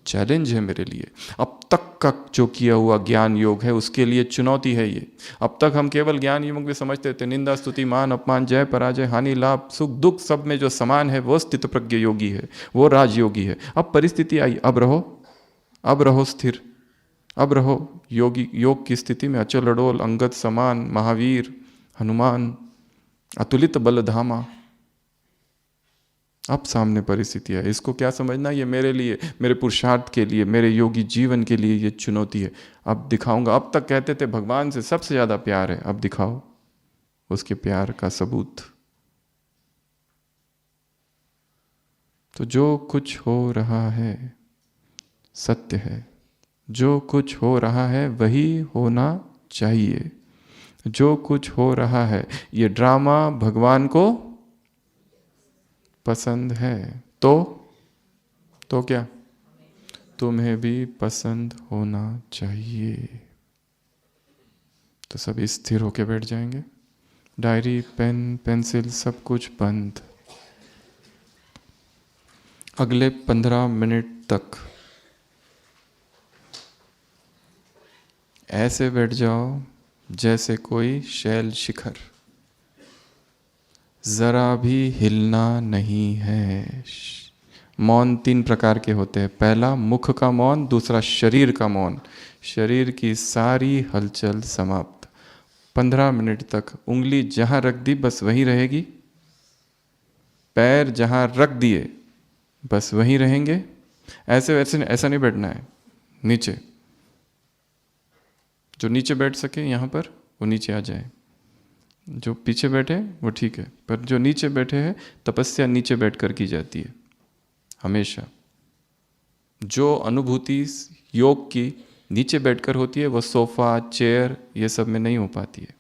चैलेंज है मेरे लिए। अब तक का जो किया हुआ ज्ञान योग है उसके लिए चुनौती है ये। अब तक हम केवल ज्ञान योग में समझते थे, निंदा, स्तुति, मान, अपमान, जय, पराजय, हानि, लाभ, सुख, दुख, सब में जो समान है वो स्थित प्रज्ञ योगी है, वो राजयोगी है। अब परिस्थिति आई, अब रहो स्थिर, अब रहो योगी, योग की स्थिति में अचल अडोल, अंगद समान, महावीर, हनुमान, अतुलित बलधामा। अब सामने परिस्थिति है, इसको क्या समझना, ये मेरे लिए, मेरे पुरुषार्थ के लिए, मेरे योगी जीवन के लिए ये चुनौती है। अब दिखाऊंगा। अब तक कहते थे भगवान से सबसे ज़्यादा प्यार है, अब दिखाओ उसके प्यार का सबूत। तो जो कुछ हो रहा है सत्य है, जो कुछ हो रहा है वही होना चाहिए। जो कुछ हो रहा है ये ड्रामा भगवान को पसंद है, तो क्या तुम्हें भी पसंद होना चाहिए। तो सब स्थिर होके बैठ जाएंगे, डायरी पेन पेंसिल सब कुछ बंद। अगले 15 मिनट तक ऐसे बैठ जाओ जैसे कोई शैल शिखर, जरा भी हिलना नहीं है। मौन 3 प्रकार के होते हैं। पहला मुख का मौन, दूसरा शरीर का मौन। शरीर की सारी हलचल समाप्त। 15 मिनट तक उंगली जहां रख दी बस वहीं रहेगी, पैर जहां रख दिए बस वहीं रहेंगे। ऐसा नहीं बैठना है। नीचे, जो नीचे बैठ सके यहाँ पर वो नीचे आ जाए, जो पीछे बैठे वो ठीक है, पर जो नीचे बैठे हैं तपस्या नीचे बैठकर की जाती है हमेशा। जो अनुभूति योग की नीचे बैठकर होती है वो सोफा चेयर ये सब में नहीं हो पाती है।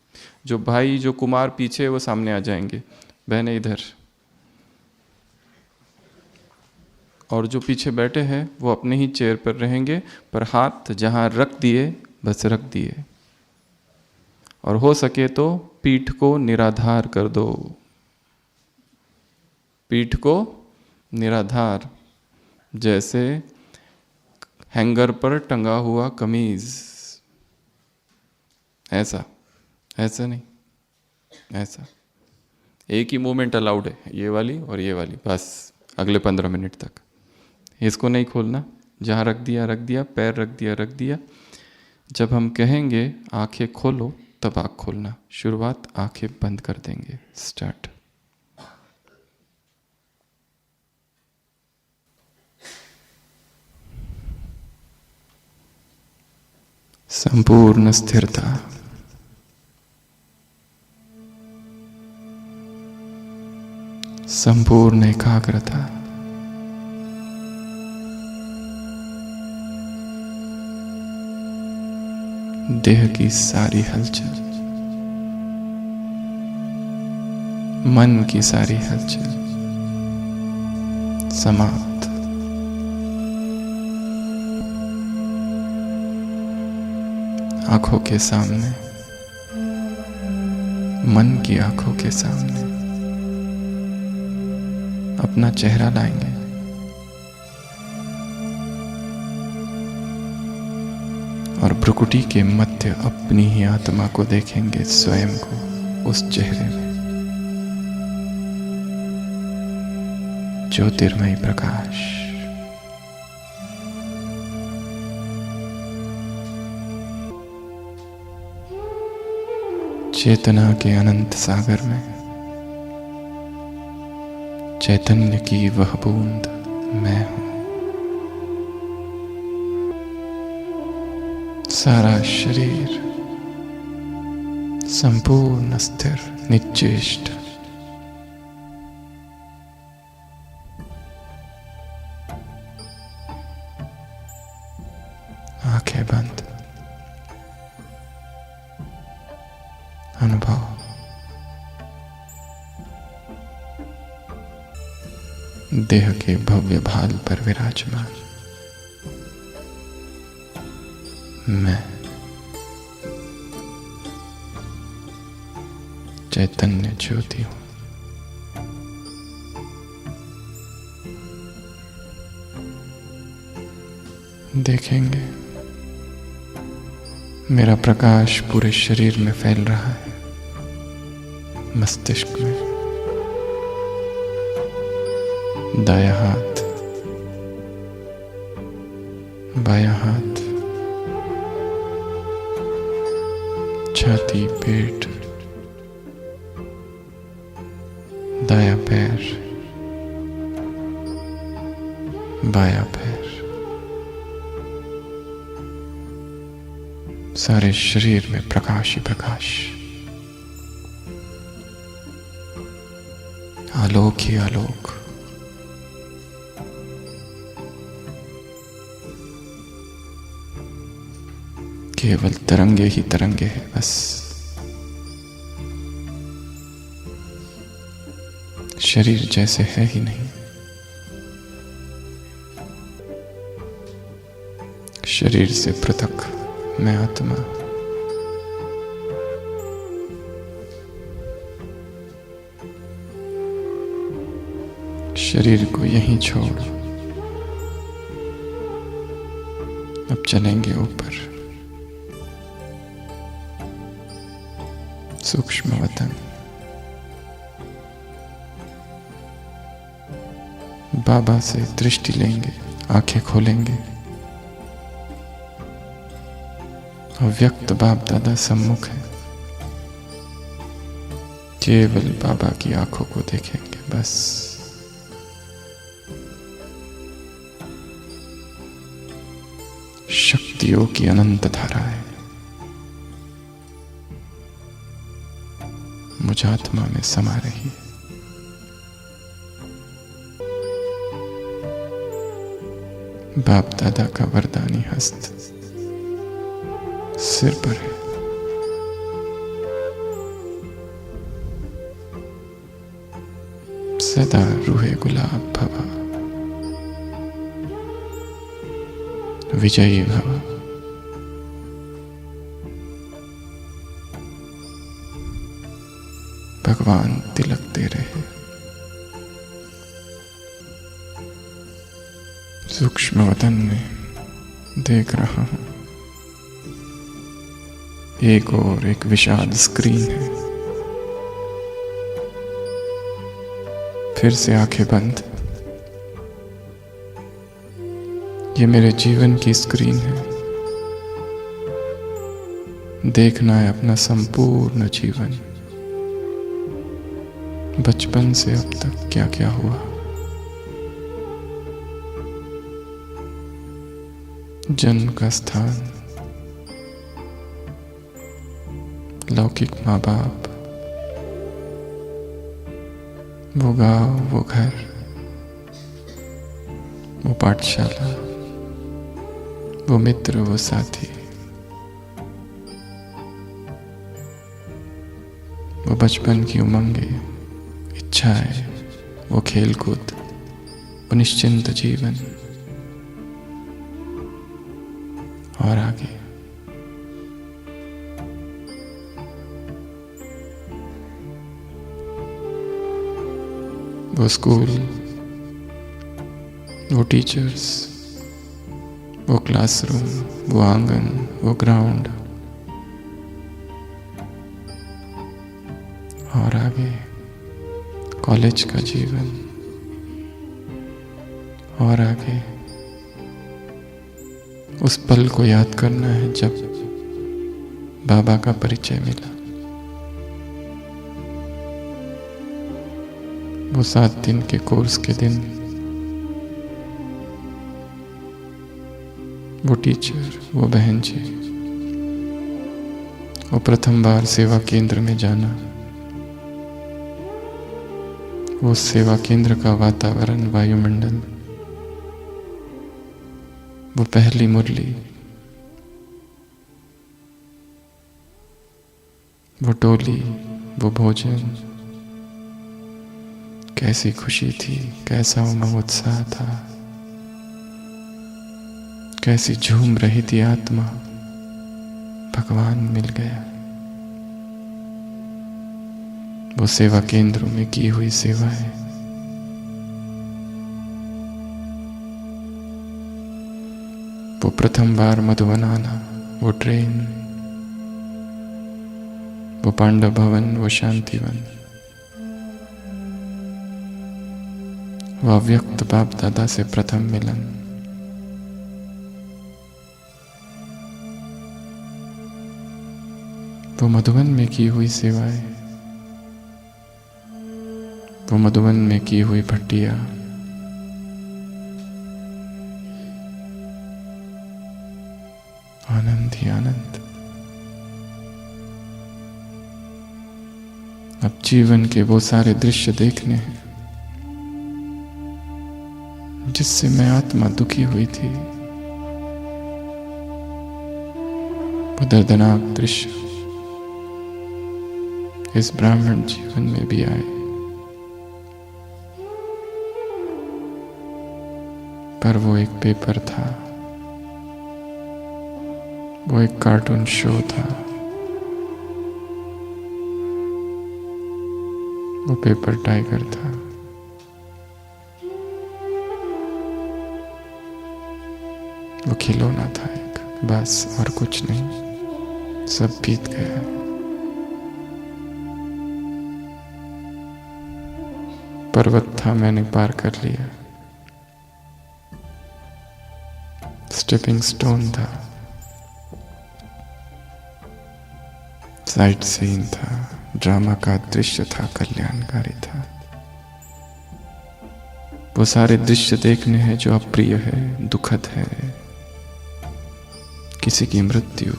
जो भाई जो कुमार पीछे वो सामने आ जाएंगे, बहनें इधर, और जो पीछे बैठे हैं वो अपने ही चेयर पर रहेंगे, पर हाथ जहाँ रख दिए बस रख दिए। और हो सके तो पीठ को निराधार कर दो, पीठ को निराधार, जैसे हैंगर पर टंगा हुआ कमीज। ऐसा नहीं, ऐसा। एक ही मूवमेंट अलाउड है, ये वाली और ये वाली, बस अगले 15 मिनट तक। इसको नहीं खोलना, जहाँ रख दिया, पैर रख दिया। जब हम कहेंगे आंखें खोलो तब आँख खोलना। शुरुआत आंखें बंद कर देंगे। स्टार्ट। संपूर्ण स्थिरता, संपूर्ण एकाग्रता, देह की सारी हलचल, मन की सारी हलचल समाप्त। आंखों के सामने, मन की आंखों के सामने अपना चेहरा लाएंगे। और भ्रुकुटी के मध्य अपनी ही आत्मा को देखेंगे, स्वयं को उस चेहरे में। ज्योतिर्मय प्रकाश, चेतना के अनंत सागर में चैतन्य की वह बूंद मैं हूं। सारा शरीर संपूर्ण स्थिर निश्चेष्ट। आंखें बंद। अनुभव। देह के भव्य भाल पर विराजमान मैं चैतन्य ज्योति हूं। देखेंगे मेरा प्रकाश पूरे शरीर में फैल रहा है, मस्तिष्क में। दायां हाथ, बायां हाथ, छाती, पेट, दायां पैर, बायां पैर, सारे शरीर में प्रकाश ही प्रकाश, आलोक ही आलोक। केवल तरंगे ही तरंगे हैं बस। शरीर जैसे है ही नहीं। शरीर से पृथक मैं आत्मा। शरीर को यहीं छोड़ अब चलेंगे ऊपर, सूक्ष्म वतन। बाबा से दृष्टि लेंगे, आंखें खोलेंगे। अव्यक्त बाप दादा सम्मुख है, केवल बाबा की आंखों को देखेंगे बस। शक्तियों की अनंत धारा है मुझ आत्मा में समा रही है। बाप दादा का वरदानी हस्त सिर पर है। सदा रूहे गुलाब भवा, विजयी भवा। भगवान तिलक दे रहे। सूक्ष्म वतन में देख रहा हूं, एक और एक विशाल स्क्रीन है। फिर से आंखें बंद। ये मेरे जीवन की स्क्रीन है। देखना है अपना संपूर्ण जीवन, बचपन से अब तक क्या क्या हुआ। जन्म का स्थान, लौकिक माँ बाप, वो गांव, वो घर, वो पाठशाला, वो मित्र, वो साथी, वो बचपन की उमंगे, इच्छाएं, वो खेल कूद, वो निश्चिंत जीवन, और आगे वो स्कूल, वो टीचर्स, वो क्लासरूम, वो आंगन, वो ग्राउंड, और आगे कॉलेज का जीवन, और आगे उस पल को याद करना है जब बाबा का परिचय मिला। वो 7 दिन के कोर्स के दिन, वो टीचर, वो बहन जी, वो प्रथम बार सेवा केंद्र में जाना, वो सेवा केंद्र का वातावरण, वायुमंडल, वो पहली मुरली, वो टोली, वो भोजन, कैसी खुशी थी, कैसा उमंग उत्साह था, कैसी झूम रही थी आत्मा। भगवान मिल गया। वो सेवा केंद्रों में की हुई सेवाएं, वो प्रथम बार मधुबन आना, वो ट्रेन, वो पांडव भवन, वो शांतिवन, वो अव्यक्त बाप दादा से प्रथम मिलन, वो मधुबन में की हुई सेवाएं, वो मधुबन में की हुई भट्टियां, आनंद ही आनंद। अब जीवन के वो सारे दृश्य देखने हैं जिससे मैं आत्मा दुखी हुई थी। वो दर्दनाक दृश्य इस ब्राह्मण जीवन में भी आए, पर वो एक पेपर था, वो एक कार्टून शो था। वो पेपर टाइगर था। वो खिलौना था एक, बस और कुछ नहीं। सब बीत गया। पर्वत था, मैंने पार कर लिया। स्टेपिंग स्टोन था, साइट सीन था, ड्रामा का दृश्य था, कल्याणकारी था। वो सारे दृश्य देखने हैं जो अप्रिय है, दुखद है। किसी की मृत्यु,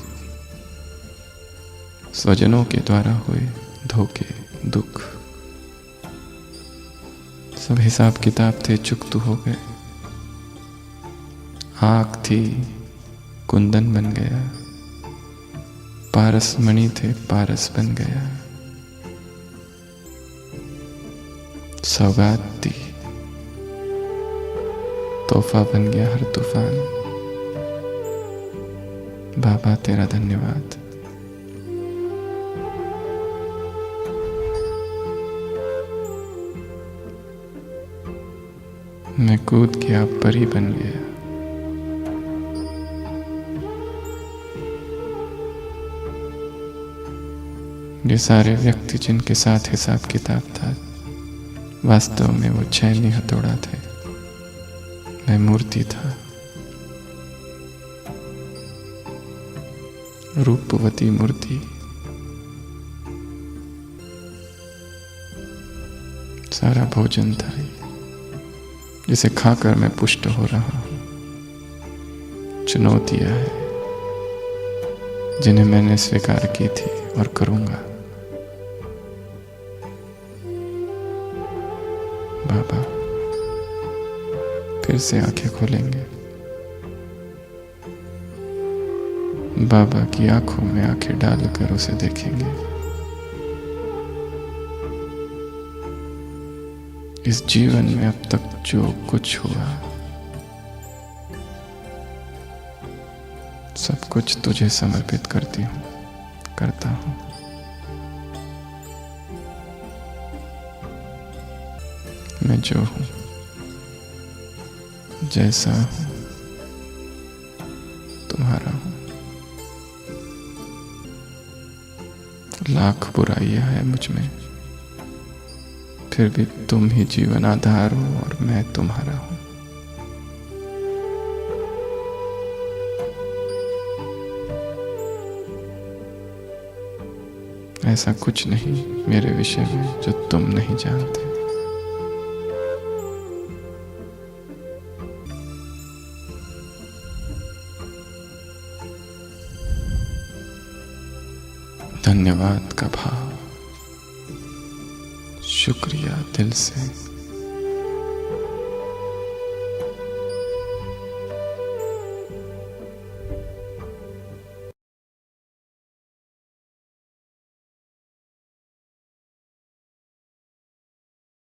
स्वजनों के द्वारा हुए धोखे, दुख, सब हिसाब किताब थे, चुकतू हो गए। आँख थी, कुंदन बन गया। पारस मणि थे, पारस बन गया। सौगात थी, तोहफा बन गया हर तूफान। बाबा तेरा धन्यवाद। मैं कूद गया, परी बन गया। ये सारे व्यक्ति जिनके साथ हिसाब किताब था, वास्तव में वो चैनी हथौड़ा थे। मैं मूर्ति था, रूपवती मूर्ति। सारा भोजन था जिसे खाकर मैं पुष्ट हो रहा हूं। चुनौतियां है जिन्हें मैंने स्वीकार की थी और करूंगा। बाबा फिर से आंखें खोलेंगे। बाबा की आंखों में आंखें डालकर उसे देखेंगे। इस जीवन में अब तक जो कुछ हुआ, सब कुछ तुझे समर्पित करती हूँ, करता हूँ। मैं जो हूँ, जैसा हूँ, तुम्हारा हूँ। लाख बुराइयां है मुझ में, फिर भी तुम ही जीवन आधार हो और मैं तुम्हारा हूं। ऐसा कुछ नहीं मेरे विषय में जो तुम नहीं जानते। धन्यवाद का भाव, शुक्रिया दिल से।